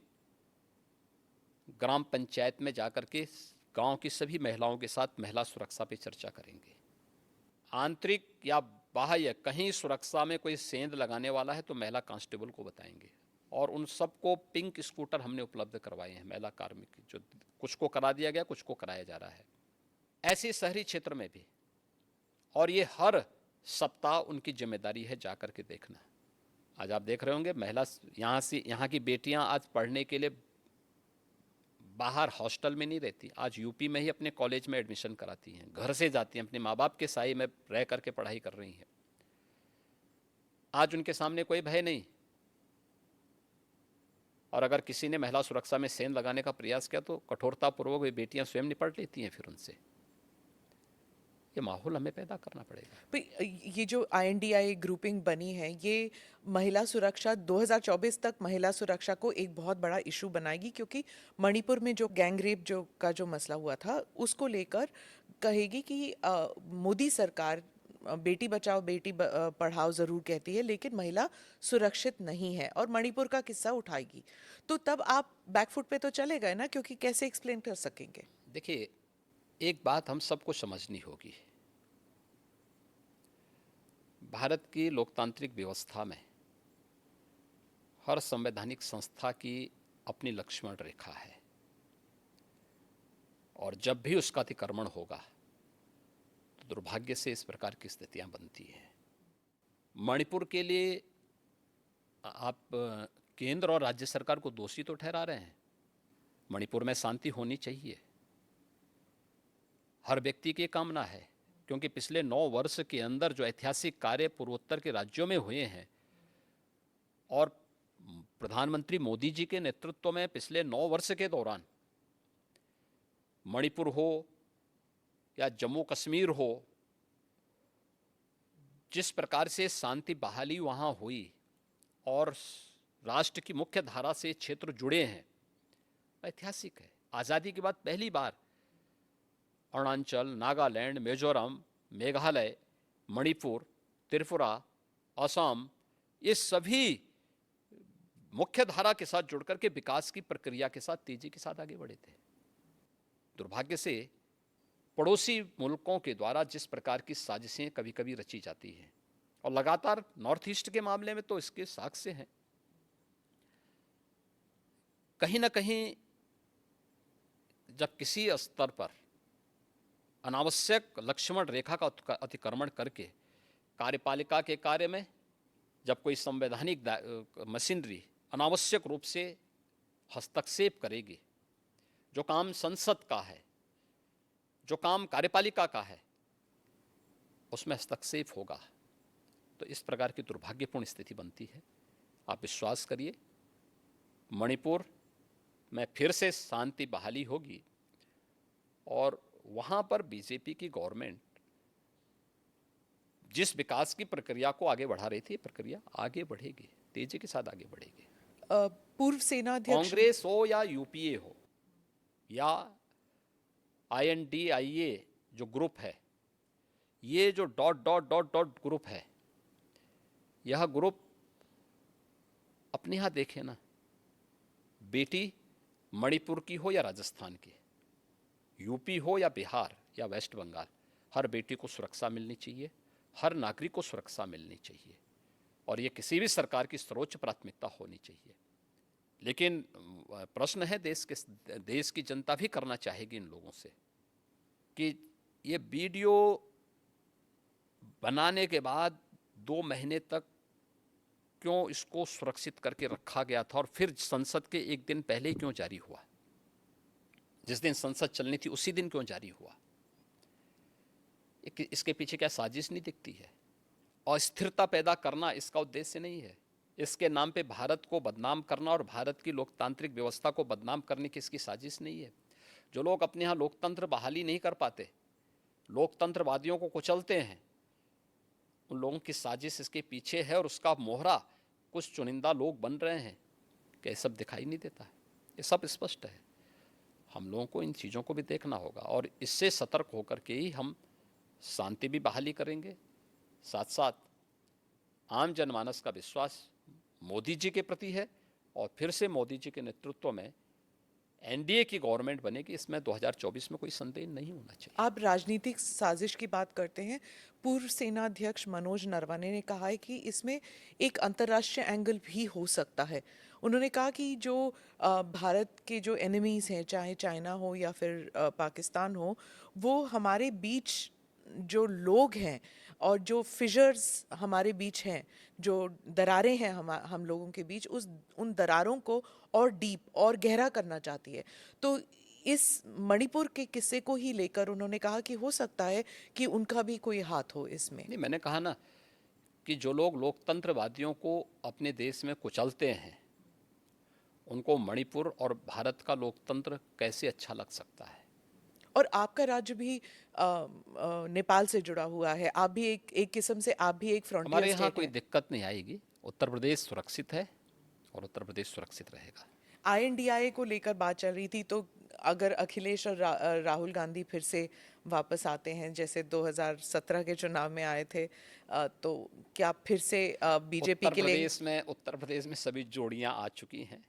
ग्राम पंचायत में जाकर के गांव की सभी महिलाओं के साथ महिला सुरक्षा पे चर्चा करेंगे। आंतरिक या बाह्य कहीं सुरक्षा में कोई सेंध लगाने वाला है तो महिला कांस्टेबल को बताएंगे। और उन सबको पिंक स्कूटर हमने उपलब्ध करवाए हैं महिला कार्मिक, जो कुछ को करा दिया गया, कुछ को कराया जा रहा है। ऐसे शहरी क्षेत्र में भी, और ये हर सप्ताह उनकी जिम्मेदारी है जाकर के देखना। आज आप देख रहे होंगे महिला यहाँ की बेटियां आज पढ़ने के लिए बाहर हॉस्टल में नहीं रहती, आज यूपी में ही अपने कॉलेज में एडमिशन कराती हैं, घर से जाती हैं, अपने माँ बाप के साए में रह करके पढ़ाई कर रही हैं। आज उनके सामने कोई भय नहीं। और अगर किसी ने महिला सुरक्षा में सेंध लगाने का प्रयास किया तो कठोरतापूर्वक वे बेटियां स्वयं निपट लेती हैं फिर उनसे। ये माहौल हमें पैदा करना पड़ेगा। ये जो आईएनडीआई ग्रुपिंग बनी है, ये महिला सुरक्षा 2024 तक महिला सुरक्षा को एक बहुत बड़ा इशू बनाएगी क्योंकि मणिपुर में जो गैंग रेप जो मसला हुआ था उसको लेकर कहेगी कि मोदी सरकार बेटी बचाओ बेटी पढ़ाओ ज़रूर कहती है लेकिन महिला सुरक्षित नहीं है और मणिपुर का किस्सा उठाएगी। तो तब आप बैकफुट पे तो चले गए ना, क्योंकि कैसे एक्सप्लेन कर सकेंगे? देखिए, एक बात हम सबको समझनी होगी, भारत की लोकतांत्रिक व्यवस्था में हर संवैधानिक संस्था की अपनी लक्ष्मण रेखा है, और जब भी उसका अतिक्रमण होगा तो दुर्भाग्य से इस प्रकार की स्थितियां बनती हैं। मणिपुर के लिए आप केंद्र और राज्य सरकार को दोषी तो ठहरा रहे हैं। मणिपुर में शांति होनी चाहिए, हर व्यक्ति की कामना है, क्योंकि पिछले 9 वर्ष के अंदर जो ऐतिहासिक कार्य पूर्वोत्तर के राज्यों में हुए हैं और प्रधानमंत्री मोदी जी के नेतृत्व में पिछले 9 वर्ष के दौरान मणिपुर हो या जम्मू कश्मीर हो, जिस प्रकार से शांति बहाली वहाँ हुई और राष्ट्र की मुख्य धारा से क्षेत्र जुड़े हैं, ऐतिहासिक है। आज़ादी के बाद पहली बार अरुणाचल, नागालैंड, मिजोरम, मेघालय, मणिपुर, त्रिपुरा, असम, ये सभी मुख्य धारा के साथ जुड़कर के विकास की प्रक्रिया के साथ तेजी के साथ आगे बढ़े थे। दुर्भाग्य से पड़ोसी मुल्कों के द्वारा जिस प्रकार की साजिशें कभी कभी रची जाती हैं, और लगातार नॉर्थ ईस्ट के मामले में तो इसके साक्ष्य हैं, कहीं ना कहीं जब किसी स्तर पर अनावश्यक लक्ष्मण रेखा का अतिक्रमण करके कार्यपालिका के कार्य में जब कोई संवैधानिक मशीनरी अनावश्यक रूप से हस्तक्षेप करेगी, जो काम संसद का है, जो काम कार्यपालिका का है, उसमें हस्तक्षेप होगा, तो इस प्रकार की दुर्भाग्यपूर्ण स्थिति बनती है। आप विश्वास करिए, मणिपुर में फिर से शांति बहाली होगी और वहाँ पर बीजेपी की गवर्नमेंट जिस विकास की प्रक्रिया को आगे बढ़ा रही थी, प्रक्रिया आगे बढ़ेगी, तेजी के साथ आगे बढ़ेगी। पूर्व सेनाध्यक्ष कांग्रेस हो या यूपीए हो या INDIA जो ग्रुप है, ये जो dot dot dot dot group है, यह ग्रुप अपने यहाँ देखे ना, बेटी मणिपुर की हो या राजस्थान की, यूपी हो या बिहार या वेस्ट बंगाल, हर बेटी को सुरक्षा मिलनी चाहिए, हर नागरिक को सुरक्षा मिलनी चाहिए, और ये किसी भी सरकार की सर्वोच्च प्राथमिकता होनी चाहिए। लेकिन प्रश्न है, देश की जनता भी करना चाहेगी इन लोगों से कि ये वीडियो बनाने के बाद 2 महीने तक क्यों इसको सुरक्षित करके रखा गया था, और फिर संसद के एक दिन पहले क्यों जारी हुआ, जिस दिन संसद चलनी थी उसी दिन क्यों जारी हुआ। इसके पीछे क्या साजिश नहीं दिखती है? अस्थिरता पैदा करना इसका उद्देश्य नहीं है। इसके नाम पे भारत को बदनाम करना और भारत की लोकतांत्रिक व्यवस्था को बदनाम करने की इसकी साजिश नहीं है। जो लोग अपने यहाँ लोकतंत्र बहाली नहीं कर पाते, लोकतंत्रवादियों को कुचलते हैं, उन लोगों की साजिश इसके पीछे है, और उसका मोहरा कुछ चुनिंदा लोग बन रहे हैं। क्या ये सब दिखाई नहीं देता है? ये सब स्पष्ट है। हम लोगों को इन चीज़ों को भी देखना होगा, और इससे सतर्क होकर के ही हम शांति भी बहाली करेंगे। साथ साथ आम जनमानस का विश्वास मोदी जी के प्रति है, और फिर से मोदी जी के नेतृत्व में NDA की गवर्नमेंट बनेगी, इसमें 2024 में कोई संदेह नहीं होना चाहिए। आप राजनीतिक साजिश की बात करते हैं। पूर्व सेनाध्यक्ष मनोज नरवणे ने कहा है कि इसमें एक अंतर्राष्ट्रीय एंगल भी हो सकता है। उन्होंने कहा कि जो भारत के जो एनिमीज़ हैं, चाहे चाइना हो या फिर पाकिस्तान हो, वो हमारे बीच जो लोग हैं और जो फिशर्स हमारे बीच हैं, जो दरारें हैं हम लोगों के बीच, उन दरारों को और डीप और गहरा करना चाहती है। तो इस मणिपुर के किस्से को ही लेकर उन्होंने कहा कि हो सकता है कि उनका भी कोई हाथ हो इसमें। नहीं, मैंने कहा ना कि जो लोग लोकतंत्रवादियों को अपने देश में कुचलते हैं, उनको मणिपुर और भारत का लोकतंत्र कैसे अच्छा लग सकता है। और आपका राज्य भी नेपाल से जुड़ा हुआ है। आप भी एक किस्म से आप भी एक फ्रंटियर हमारे यहाँ स्टेट कोई है। दिक्कत नहीं आएगी। उत्तर प्रदेश सुरक्षित है और उत्तर प्रदेश सुरक्षित रहेगा। INDIA को लेकर बात चल रही थी, तो अगर अखिलेश और राहुल गांधी फिर से वापस आते हैं जैसे 2017 के चुनाव में आए थे, तो क्या फिर से बीजेपी के लिए? उत्तर प्रदेश में सभी जोड़ियां आ चुकी हैं।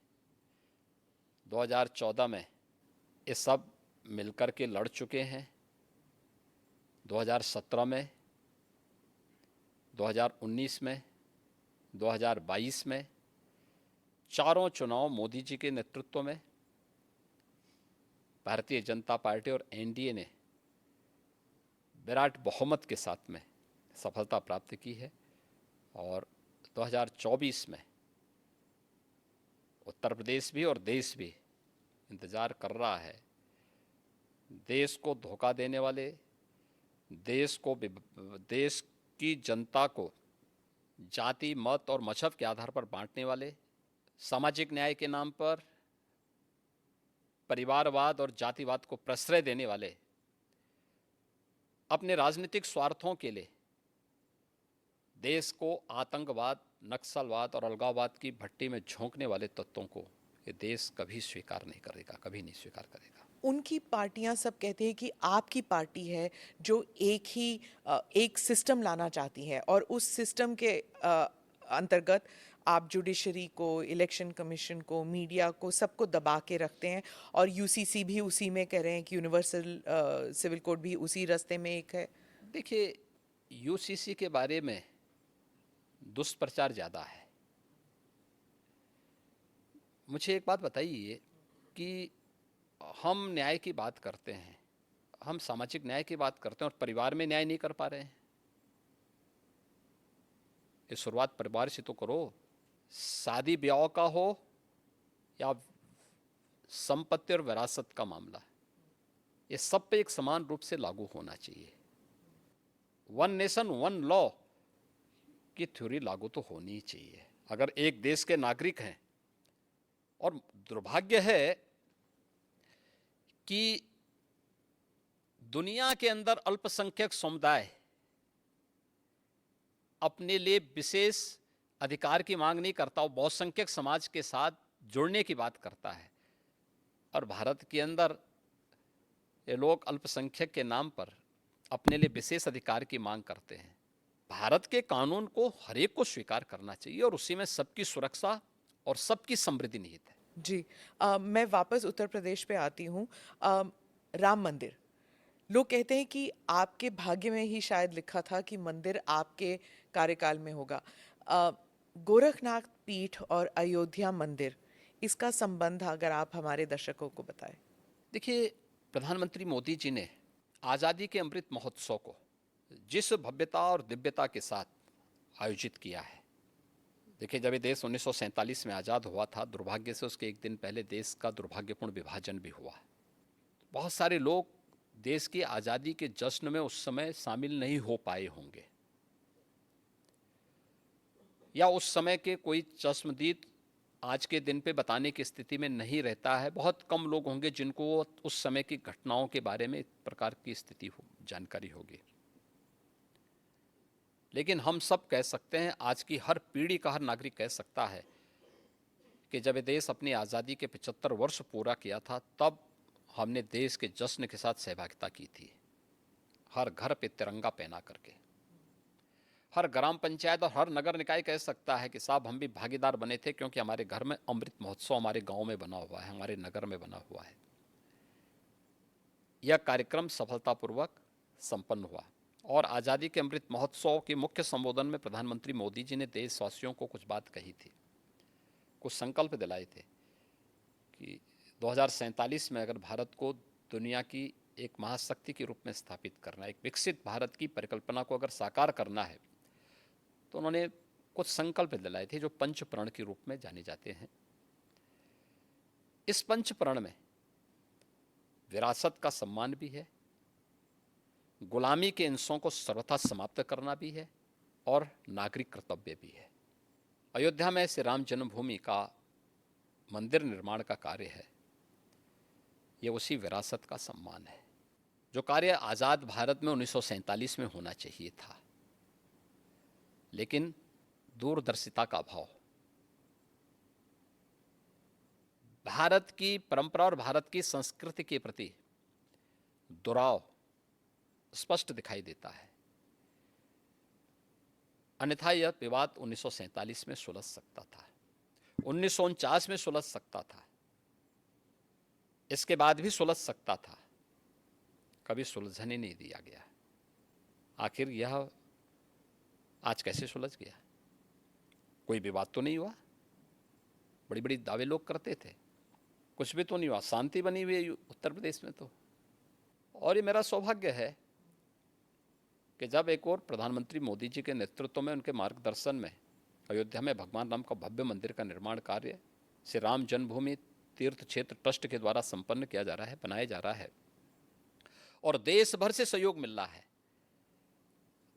2014 में ये सब मिलकर के लड़ चुके हैं। 2017 में, 2019 में, 2022 में चारों चुनाव मोदी जी के नेतृत्व में भारतीय जनता पार्टी और NDA ने विराट बहुमत के साथ में सफलता प्राप्त की है। और 2024 में उत्तर प्रदेश भी और देश भी इंतज़ार कर रहा है। देश को धोखा देने वाले, देश की जनता को जाति, मत और मजहब के आधार पर बांटने वाले, सामाजिक न्याय के नाम पर परिवारवाद और जातिवाद को प्रश्रय देने वाले, अपने राजनीतिक स्वार्थों के लिए देश को आतंकवाद, नक्सलवाद और अलगाववाद की भट्टी में झोंकने वाले तत्वों को ये देश कभी स्वीकार नहीं करेगा, कभी नहीं स्वीकार करेगा। उनकी पार्टियां सब कहते हैं कि आपकी पार्टी है जो एक सिस्टम लाना चाहती है और उस सिस्टम के अंतर्गत आप जुडिशरी को, इलेक्शन कमीशन को, मीडिया को, सबको दबा के रखते हैं और यूसीसी भी उसी में कह रहे हैं कि यूनिवर्सल सिविल कोड भी उसी रास्ते में एक है। देखिए, यूसीसी के बारे में दुष्प्रचार ज़्यादा है। मुझे एक बात बताइए कि हम न्याय की बात करते हैं, हम सामाजिक न्याय की बात करते हैं और परिवार में न्याय नहीं कर पा रहे हैं। ये शुरुआत परिवार से तो करो। शादी ब्याह का हो या संपत्ति और विरासत का मामला, ये सब पे एक समान रूप से लागू होना चाहिए। वन नेशन वन लॉ की थ्योरी लागू तो होनी ही चाहिए। अगर एक देश के नागरिक हैं, और दुर्भाग्य है कि दुनिया के अंदर अल्पसंख्यक समुदाय अपने लिए विशेष अधिकार की मांग नहीं करता, वो बहुसंख्यक समाज के साथ जुड़ने की बात करता है। और भारत के अंदर ये लोग अल्पसंख्यक के नाम पर अपने लिए विशेष अधिकार की मांग करते हैं। भारत के कानून को हर एक को स्वीकार करना चाहिए और उसी में सबकी सुरक्षा और सबकी समृद्धि निहित है। जी, मैं वापस उत्तर प्रदेश पे आती हूँ। राम मंदिर, लोग कहते हैं कि आपके भाग्य में ही शायद लिखा था कि मंदिर आपके कार्यकाल में होगा। गोरखनाथ पीठ और अयोध्या मंदिर, इसका संबंध अगर आप हमारे दर्शकों को बताएं। देखिए, प्रधानमंत्री मोदी जी ने आज़ादी के अमृत महोत्सव को जिस भव्यता और दिव्यता के साथ आयोजित किया है, देखिए, जब ये देश 1947 में आज़ाद हुआ था, दुर्भाग्य से उसके एक दिन पहले देश का दुर्भाग्यपूर्ण विभाजन भी हुआ। बहुत सारे लोग देश की आज़ादी के जश्न में उस समय शामिल नहीं हो पाए होंगे, या उस समय के कोई चश्मदीद आज के दिन पे बताने की स्थिति में नहीं रहता है। बहुत कम लोग होंगे जिनको उस समय की घटनाओं के बारे में इस प्रकार की स्थिति जानकारी होगी। लेकिन हम सब कह सकते हैं, आज की हर पीढ़ी का हर नागरिक कह सकता है कि जब ये देश अपनी आज़ादी के 75 वर्ष पूरा किया था, तब हमने देश के जश्न के साथ सहभागिता की थी, हर घर पे तिरंगा पहना करके। हर ग्राम पंचायत और हर नगर निकाय कह सकता है कि साहब हम भी भागीदार बने थे, क्योंकि हमारे घर में अमृत महोत्सव हमारे गांव में बना हुआ है, हमारे नगर में बना हुआ है। यह कार्यक्रम सफलतापूर्वक संपन्न हुआ और आज़ादी के अमृत महोत्सव के मुख्य संबोधन में प्रधानमंत्री मोदी जी ने देशवासियों को कुछ बात कही थी, कुछ संकल्प दिलाए थे कि 2047 में अगर भारत को दुनिया की एक महाशक्ति के रूप में स्थापित करना, एक विकसित भारत की परिकल्पना को अगर साकार करना है, तो उन्होंने कुछ संकल्प दिलाए थे जो पंच प्रण के रूप में जाने जाते हैं। इस पंच प्रण में विरासत का सम्मान भी है, गुलामी के अंशों को सर्वथा समाप्त करना भी है और नागरिक कर्तव्य भी है। अयोध्या में श्री राम जन्मभूमि का मंदिर निर्माण का कार्य है, ये उसी विरासत का सम्मान है जो कार्य आज़ाद भारत में 1947 में होना चाहिए था। लेकिन दूरदर्शिता का अभाव, भारत की परंपरा और भारत की संस्कृति के प्रति दुराव स्पष्ट दिखाई देता है। अन्यथा यह विवाद 1947 में सुलझ सकता था, 1949 में सुलझ सकता था, इसके बाद भी सुलझ सकता था, कभी सुलझने नहीं दिया गया। आखिर यह आज कैसे सुलझ गया? कोई विवाद तो नहीं हुआ, बड़ी बड़ी दावे लोग करते थे, कुछ भी तो नहीं हुआ, शांति बनी हुई है उत्तर प्रदेश में तो। और ये मेरा सौभाग्य है कि जब एक और प्रधानमंत्री मोदी जी के नेतृत्व में, उनके मार्गदर्शन में अयोध्या में भगवान राम का भव्य मंदिर का निर्माण कार्य श्री राम जन्मभूमि तीर्थ क्षेत्र ट्रस्ट के द्वारा संपन्न किया जा रहा है, बनाया जा रहा है और देश भर से सहयोग मिल रहा है,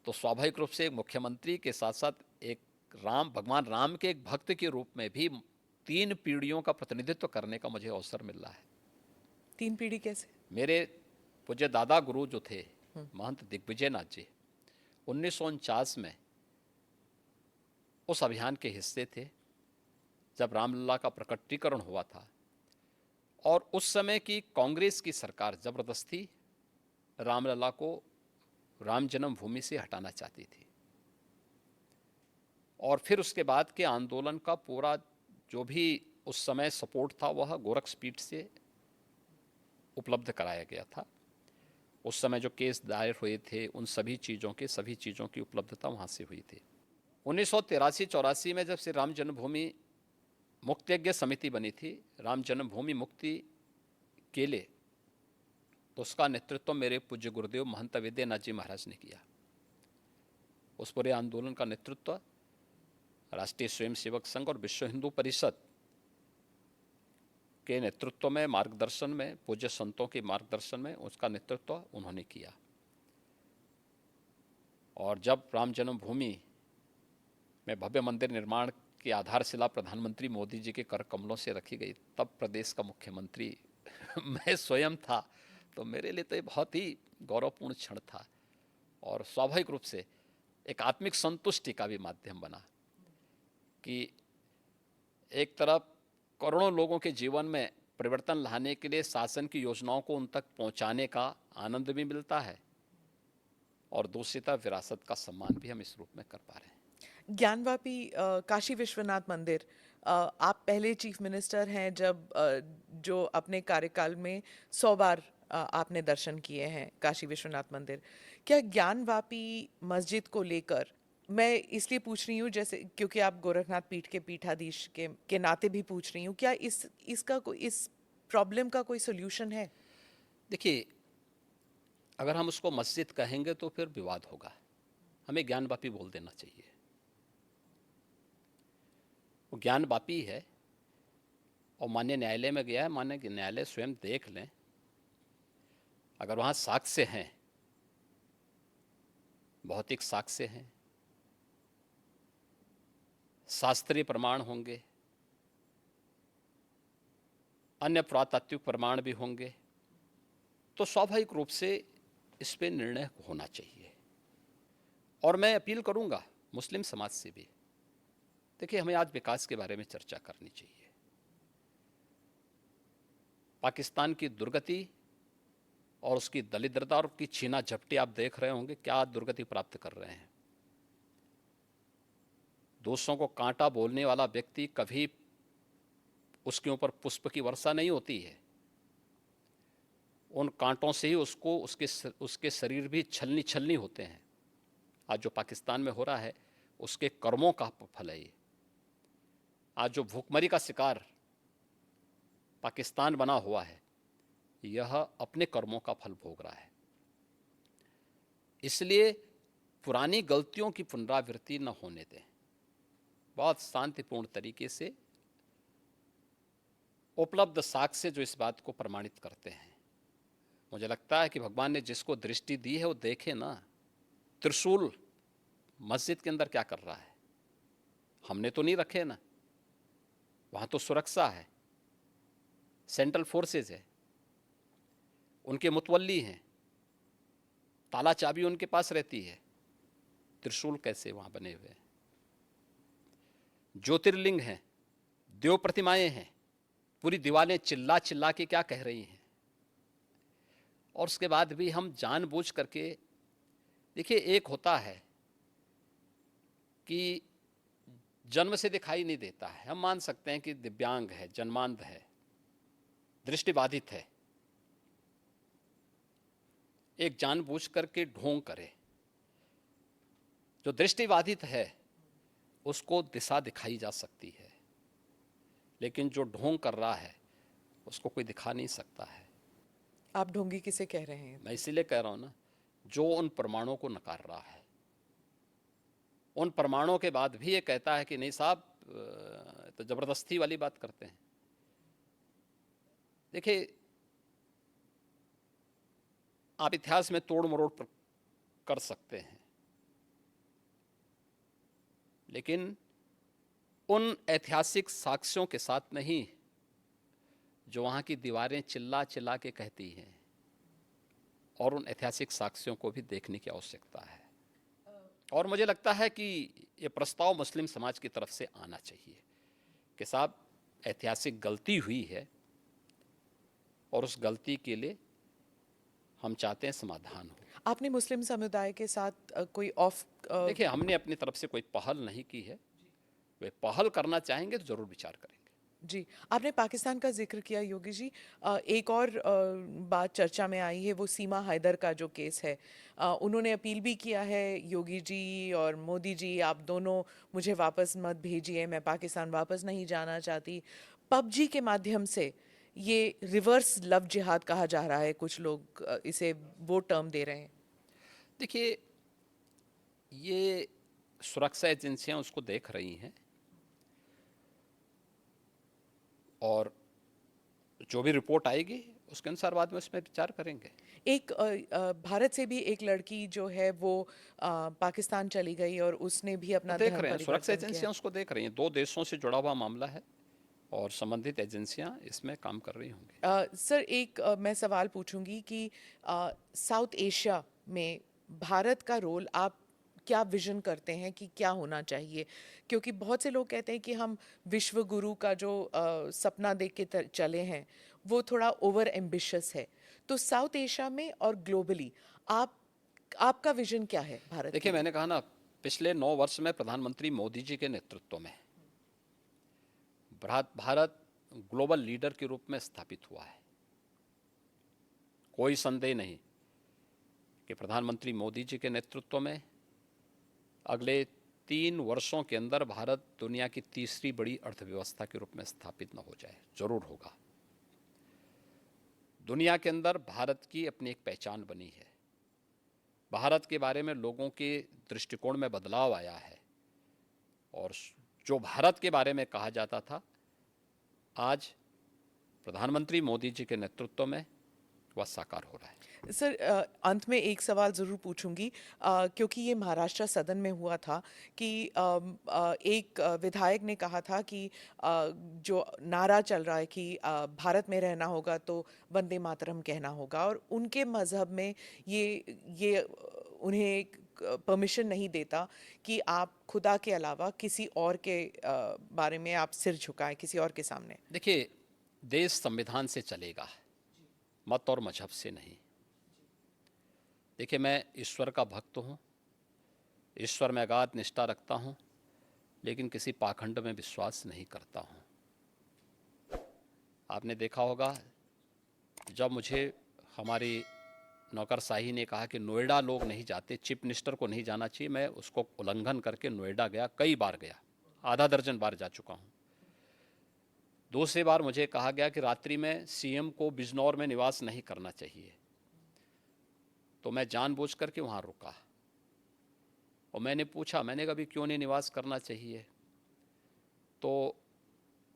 तो स्वाभाविक रूप से एक मुख्यमंत्री के साथ साथ एक भगवान राम के एक भक्त के रूप में भी 3 पीढ़ियों का प्रतिनिधित्व करने का मुझे अवसर मिल रहा है। 3 पीढ़ी कैसे? मेरे पूज्य दादा गुरु जो थे महंत दिग्विजय नाथ जी, 1949 में उस अभियान के हिस्से थे। जब रामलला का प्रकटीकरण हुआ था, और उस समय की कांग्रेस की सरकार जबरदस्ती रामलला को राम जन्मभूमि से हटाना चाहती थी। और फिर उसके बाद के आंदोलन का पूरा जो भी उस समय सपोर्ट था वह गोरक्षपीठ से उपलब्ध कराया गया था। उस समय जो केस दायर हुए थे उन सभी चीज़ों की उपलब्धता वहाँ से हुई थी। 1983-84 में जब श्री राम जन्मभूमि मुक्तयज्ञ समिति बनी थी, राम जन्मभूमि मुक्ति के लिए, तो उसका नेतृत्व मेरे पूज्य गुरुदेव महंत विद्यानाथ जी महाराज ने किया। उस पूरे आंदोलन का नेतृत्व राष्ट्रीय स्वयंसेवक संघ और विश्व हिंदू परिषद के नेतृत्व में, मार्गदर्शन में, पूज्य संतों के मार्गदर्शन में उसका नेतृत्व उन्होंने किया। और जब राम जन्मभूमि में भव्य मंदिर निर्माण की आधारशिला प्रधानमंत्री मोदी जी के कर कमलों से रखी गई, तब प्रदेश का मुख्यमंत्री मैं स्वयं था। तो मेरे लिए तो ये बहुत ही गौरवपूर्ण क्षण था और स्वाभाविक रूप से एक आत्मिक संतुष्टि का भी माध्यम बना कि एक तरफ करोड़ों लोगों के जीवन में परिवर्तन लाने के लिए शासन की योजनाओं को उन तक पहुंचाने का आनंद भी मिलता है, और दूसरी तरफ विरासत का सम्मान भी हम इस रूप में कर पा रहे हैं। ज्ञानवापी काशी विश्वनाथ मंदिर, आप पहले चीफ मिनिस्टर हैं जब जो अपने कार्यकाल में 100 बार आपने दर्शन किए हैं काशी विश्वनाथ मंदिर। क्या ज्ञानवापी मस्जिद को लेकर, मैं इसलिए पूछ रही हूँ जैसे क्योंकि आप गोरखनाथ पीठ के पीठाधीश के नाते भी पूछ रही हूँ, क्या इस प्रॉब्लम का कोई सोल्यूशन है? देखिए, अगर हम उसको मस्जिद कहेंगे तो फिर विवाद होगा, हमें ज्ञानवापी बोल देना चाहिए। वो ज्ञानवापी है और माननीय न्यायालय में गया है, माननीय न्यायालय स्वयं देख लें, अगर वहाँ साक्ष्य हैं, भौतिक साक्ष्य हैं, शास्त्रीय प्रमाण होंगे, अन्य पुरातात्विक प्रमाण भी होंगे, तो स्वाभाविक रूप से इस पे निर्णय होना चाहिए। और मैं अपील करूंगा मुस्लिम समाज से भी, देखिए हमें आज विकास के बारे में चर्चा करनी चाहिए। पाकिस्तान की दुर्गति और उसकी दलिद्रता और उसकी छीना झपटी आप देख रहे होंगे, क्या दुर्गति प्राप्त कर रहे हैं। दूसरों को कांटा बोलने वाला व्यक्ति कभी उसके ऊपर पुष्प की वर्षा नहीं होती है, उन कांटों से ही उसके शरीर भी छलनी छलनी होते हैं। आज जो पाकिस्तान में हो रहा है उसके कर्मों का फल है ये। आज जो भूखमरी का शिकार पाकिस्तान बना हुआ है, यह अपने कर्मों का फल भोग रहा है। इसलिए पुरानी गलतियों की पुनरावृत्ति न होने दें, बहुत शांतिपूर्ण तरीके से उपलब्ध साक्ष्य जो इस बात को प्रमाणित करते हैं। मुझे लगता है कि भगवान ने जिसको दृष्टि दी है वो देखे ना, त्रिशूल मस्जिद के अंदर क्या कर रहा है, हमने तो नहीं रखे ना, वहाँ तो सुरक्षा है, सेंट्रल फोर्सेज है, उनके मुतवल्ली हैं, ताला चाबी उनके पास रहती है, त्रिशूल कैसे वहाँ बने हुए हैं? ज्योतिर्लिंग हैं, देव प्रतिमाएं हैं, पूरी दीवारें चिल्ला चिल्ला के क्या कह रही हैं। और उसके बाद भी हम जानबूझ करके, देखिए एक होता है कि जन्म से दिखाई नहीं देता है, हम मान सकते हैं कि दिव्यांग है, जन्मांध है, दृष्टिबाधित है, एक जानबूझ करके ढोंग करे। जो दृष्टिबाधित है उसको दिशा दिखाई जा सकती है, लेकिन जो ढोंग कर रहा है उसको कोई दिखा नहीं सकता है। आप ढोंगी किसे कह रहे हैं? मैं इसीलिए कह रहा हूं ना, जो उन प्रमाणों को नकार रहा है, उन प्रमाणों के बाद भी ये कहता है कि नहीं साहब, तो जबरदस्ती वाली बात करते हैं। देखिए, आप इतिहास में तोड़ मरोड़ कर सकते हैं, लेकिन उन ऐतिहासिक साक्ष्यों के साथ नहीं जो वहाँ की दीवारें चिल्ला चिल्ला के कहती हैं, और उन ऐतिहासिक साक्ष्यों को भी देखने की आवश्यकता है। और मुझे लगता है कि ये प्रस्ताव मुस्लिम समाज की तरफ से आना चाहिए कि साहब ऐतिहासिक गलती हुई है और उस गलती के लिए हम चाहते हैं समाधान हो। आपने मुस्लिम समुदाय के साथ कोई ऑफ देखिए, हमने अपनी तरफ से कोई पहल नहीं की है, वे पहल करना चाहेंगे तो ज़रूर विचार करेंगे। जी, आपने पाकिस्तान का जिक्र किया योगी जी। एक और बात चर्चा में आई है, वो सीमा हैदर का जो केस है। उन्होंने अपील भी किया है, योगी जी और मोदी जी आप दोनों मुझे वापस मत भेजिए, मैं पाकिस्तान वापस नहीं जाना चाहती। पबजी के माध्यम से ये रिवर्स लव जिहाद कहा जा रहा है, कुछ लोग इसे वो टर्म दे रहे हैं। देखिए, ये सुरक्षा एजेंसियां उसको देख रही हैं और जो भी रिपोर्ट आएगी उसके अनुसार बाद में उसमें विचार करेंगे। एक भारत से भी एक लड़की जो है वो पाकिस्तान चली गई और उसने भी वो अपना देख धर्म रहे हैं, सुरक्षा परिवर्तन किया। एजेंसियां उसको देख रही हैं। 2 देशों से जुड़ा हुआ मामला है और संबंधित एजेंसियां इसमें काम कर रही होंगी। सर एक मैं सवाल पूछूंगी कि साउथ एशिया में भारत का रोल आप क्या विजन करते हैं कि क्या होना चाहिए? क्योंकि बहुत से लोग कहते हैं कि हम विश्व गुरु का जो सपना देख के चले हैं वो थोड़ा ओवर एम्बिशियस है। तो साउथ एशिया में और ग्लोबली आप आपका विजन क्या है भारत के देखिए, लिए? मैंने कहा ना, पिछले 9 वर्ष में प्रधानमंत्री मोदी जी के नेतृत्व में भारत ग्लोबल लीडर के रूप में स्थापित हुआ है। कोई संदेह नहीं कि प्रधानमंत्री मोदी जी के नेतृत्व में अगले 3 वर्षों के अंदर भारत दुनिया की तीसरी बड़ी अर्थव्यवस्था के रूप में स्थापित न हो जाए, जरूर होगा। दुनिया के अंदर भारत की अपनी एक पहचान बनी है, भारत के बारे में लोगों के दृष्टिकोण में बदलाव आया है और जो भारत के बारे में कहा जाता था, आज प्रधानमंत्री मोदी जी के नेतृत्व में वह साकार हो रहा है। सर अंत में एक सवाल ज़रूर पूछूंगी, क्योंकि ये महाराष्ट्र सदन में हुआ था कि एक विधायक ने कहा था कि जो नारा चल रहा है कि भारत में रहना होगा तो वंदे मातरम कहना होगा, और उनके मज़हब में ये उन्हें परमिशन नहीं देता कि आप खुदा के अलावा किसी और के बारे में आप सिर झुकाएं किसी और के सामने। देखिए, देश संविधान से चलेगा, मत और मजहब से नहीं। देखिए, मैं ईश्वर का भक्त हूँ, ईश्वर में अगाध निष्ठा रखता हूँ, लेकिन किसी पाखंड में विश्वास नहीं करता हूँ। आपने देखा होगा, जब मुझे हमारी नौकरशाही ने कहा कि नोएडा लोग नहीं जाते, चीफ मिनिस्टर को नहीं जाना चाहिए, मैं उसको उल्लंघन करके नोएडा गया, कई बार गया, आधा दर्जन बार जा चुका हूँ। दूसरी बार मुझे कहा गया कि रात्रि में सीएम को बिजनौर में निवास नहीं करना चाहिए, तो मैं जानबूझ करके वहाँ रुका और मैंने पूछा, मैंने कहा भी क्यों नहीं निवास करना चाहिए? तो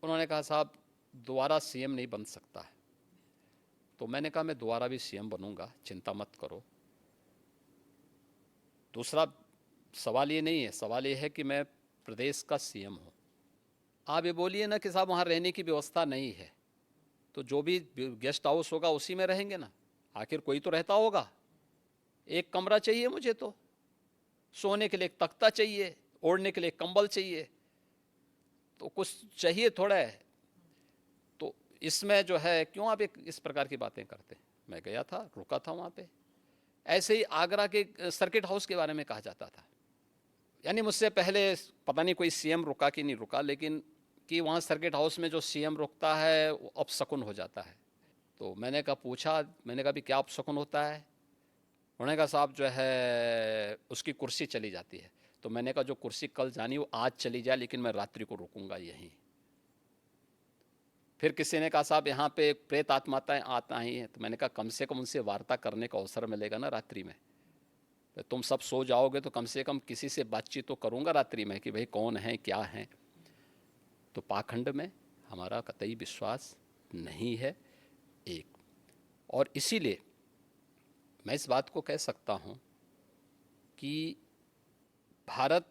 उन्होंने कहा साहब दोबारा सीएम नहीं बन सकता है। तो मैंने कहा मैं दोबारा भी सीएम बनूंगा, चिंता मत करो। दूसरा सवाल ये नहीं है, सवाल ये है कि मैं प्रदेश का सीएम हूँ। आप ये बोलिए ना कि साहब वहाँ रहने की व्यवस्था नहीं है, तो जो भी गेस्ट हाउस होगा उसी में रहेंगे ना, आखिर कोई तो रहता होगा। एक कमरा चाहिए मुझे, तो सोने के लिए एक तख्ता चाहिए, ओढ़ने के लिए एक कंबल चाहिए, तो कुछ चाहिए थोड़ा है। तो इसमें जो है क्यों आप इस प्रकार की बातें करते हैं? मैं गया था, रुका था वहाँ पे। ऐसे ही आगरा के सर्किट हाउस के बारे में कहा जाता था, यानी मुझसे पहले पता नहीं कोई सीएम रुका कि नहीं रुका, लेकिन कि वहाँ सर्किट हाउस में जो सीएम रुकता है वो अपशकुन हो जाता है। तो मैंने कहा पूछा, मैंने कहा भी क्या अपशकुन होता है? उन्होंने कहा साहब जो है उसकी कुर्सी चली जाती है। तो मैंने कहा जो कुर्सी कल जानी वो आज चली जाए, लेकिन मैं रात्रि को रुकूंगा यहीं। फिर किसी ने कहा साहब यहाँ पे प्रेत आत्माएं आता ही हैं, तो मैंने कहा कम से कम उनसे वार्ता करने का अवसर मिलेगा ना रात्रि में। तो तुम सब सो जाओगे तो कम से कम किसी से बातचीत तो करूँगा रात्रि में कि भाई कौन है क्या है। तो पाखंड में हमारा कतई विश्वास नहीं है एक, और इसीलिए मैं इस बात को कह सकता हूँ कि भारत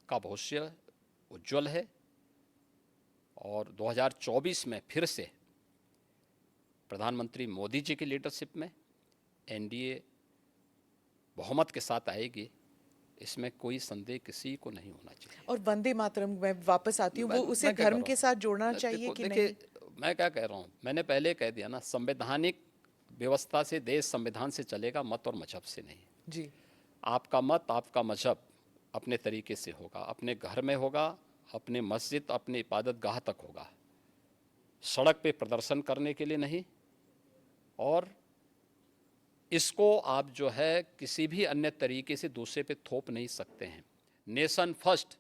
का भविष्य उज्जवल है और 2024 में फिर से प्रधानमंत्री मोदी जी की लीडरशिप में एनडीए बहुमत के साथ आएगी इसमें कोई संदेह किसी को नहीं होना चाहिए। और वंदे मातरम मैं वापस आती हूँ, वो उसे मैं क्या धर्म कर के रहा साथ हूँ? जोड़ना चाहिए देखो, कि नहीं? देखिए मैं क्या कह रहा हूँ, मैंने पहले कह दिया ना, संवैधानिक व्यवस्था से देश संविधान से चलेगा, मत और मजहब से नहीं। जी। आपका मत, आपका मजहब अपने तरीके से होगा, अपने घर में होगा, अपने मस्जिद, अपने इबादत गाह तक होगा, सड़क पे प्रदर्शन करने के लिए नहीं। और इसको आप जो है किसी भी अन्य तरीके से दूसरे पे थोप नहीं सकते हैं। नेशन फर्स्ट,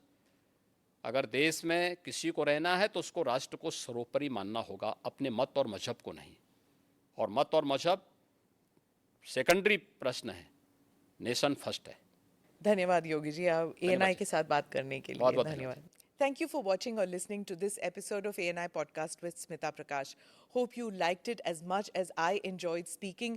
अगर देश में किसी को रहना है तो उसको राष्ट्र को सर्वोपरि मानना होगा, अपने मत और मजहब को नहीं। और मत और मजहब सेकेंडरी प्रश्न है, नेशन फर्स्ट है। धन्यवाद योगी जी, आप धन्यवाद ANI जी। के साथ बात करने के बहुत लिए बहुत धन्यवाद। धन्यवाद। Thank you for watching or listening to this episode of ANI podcast with Smita Prakash. Hope you liked it as much as I enjoyed speaking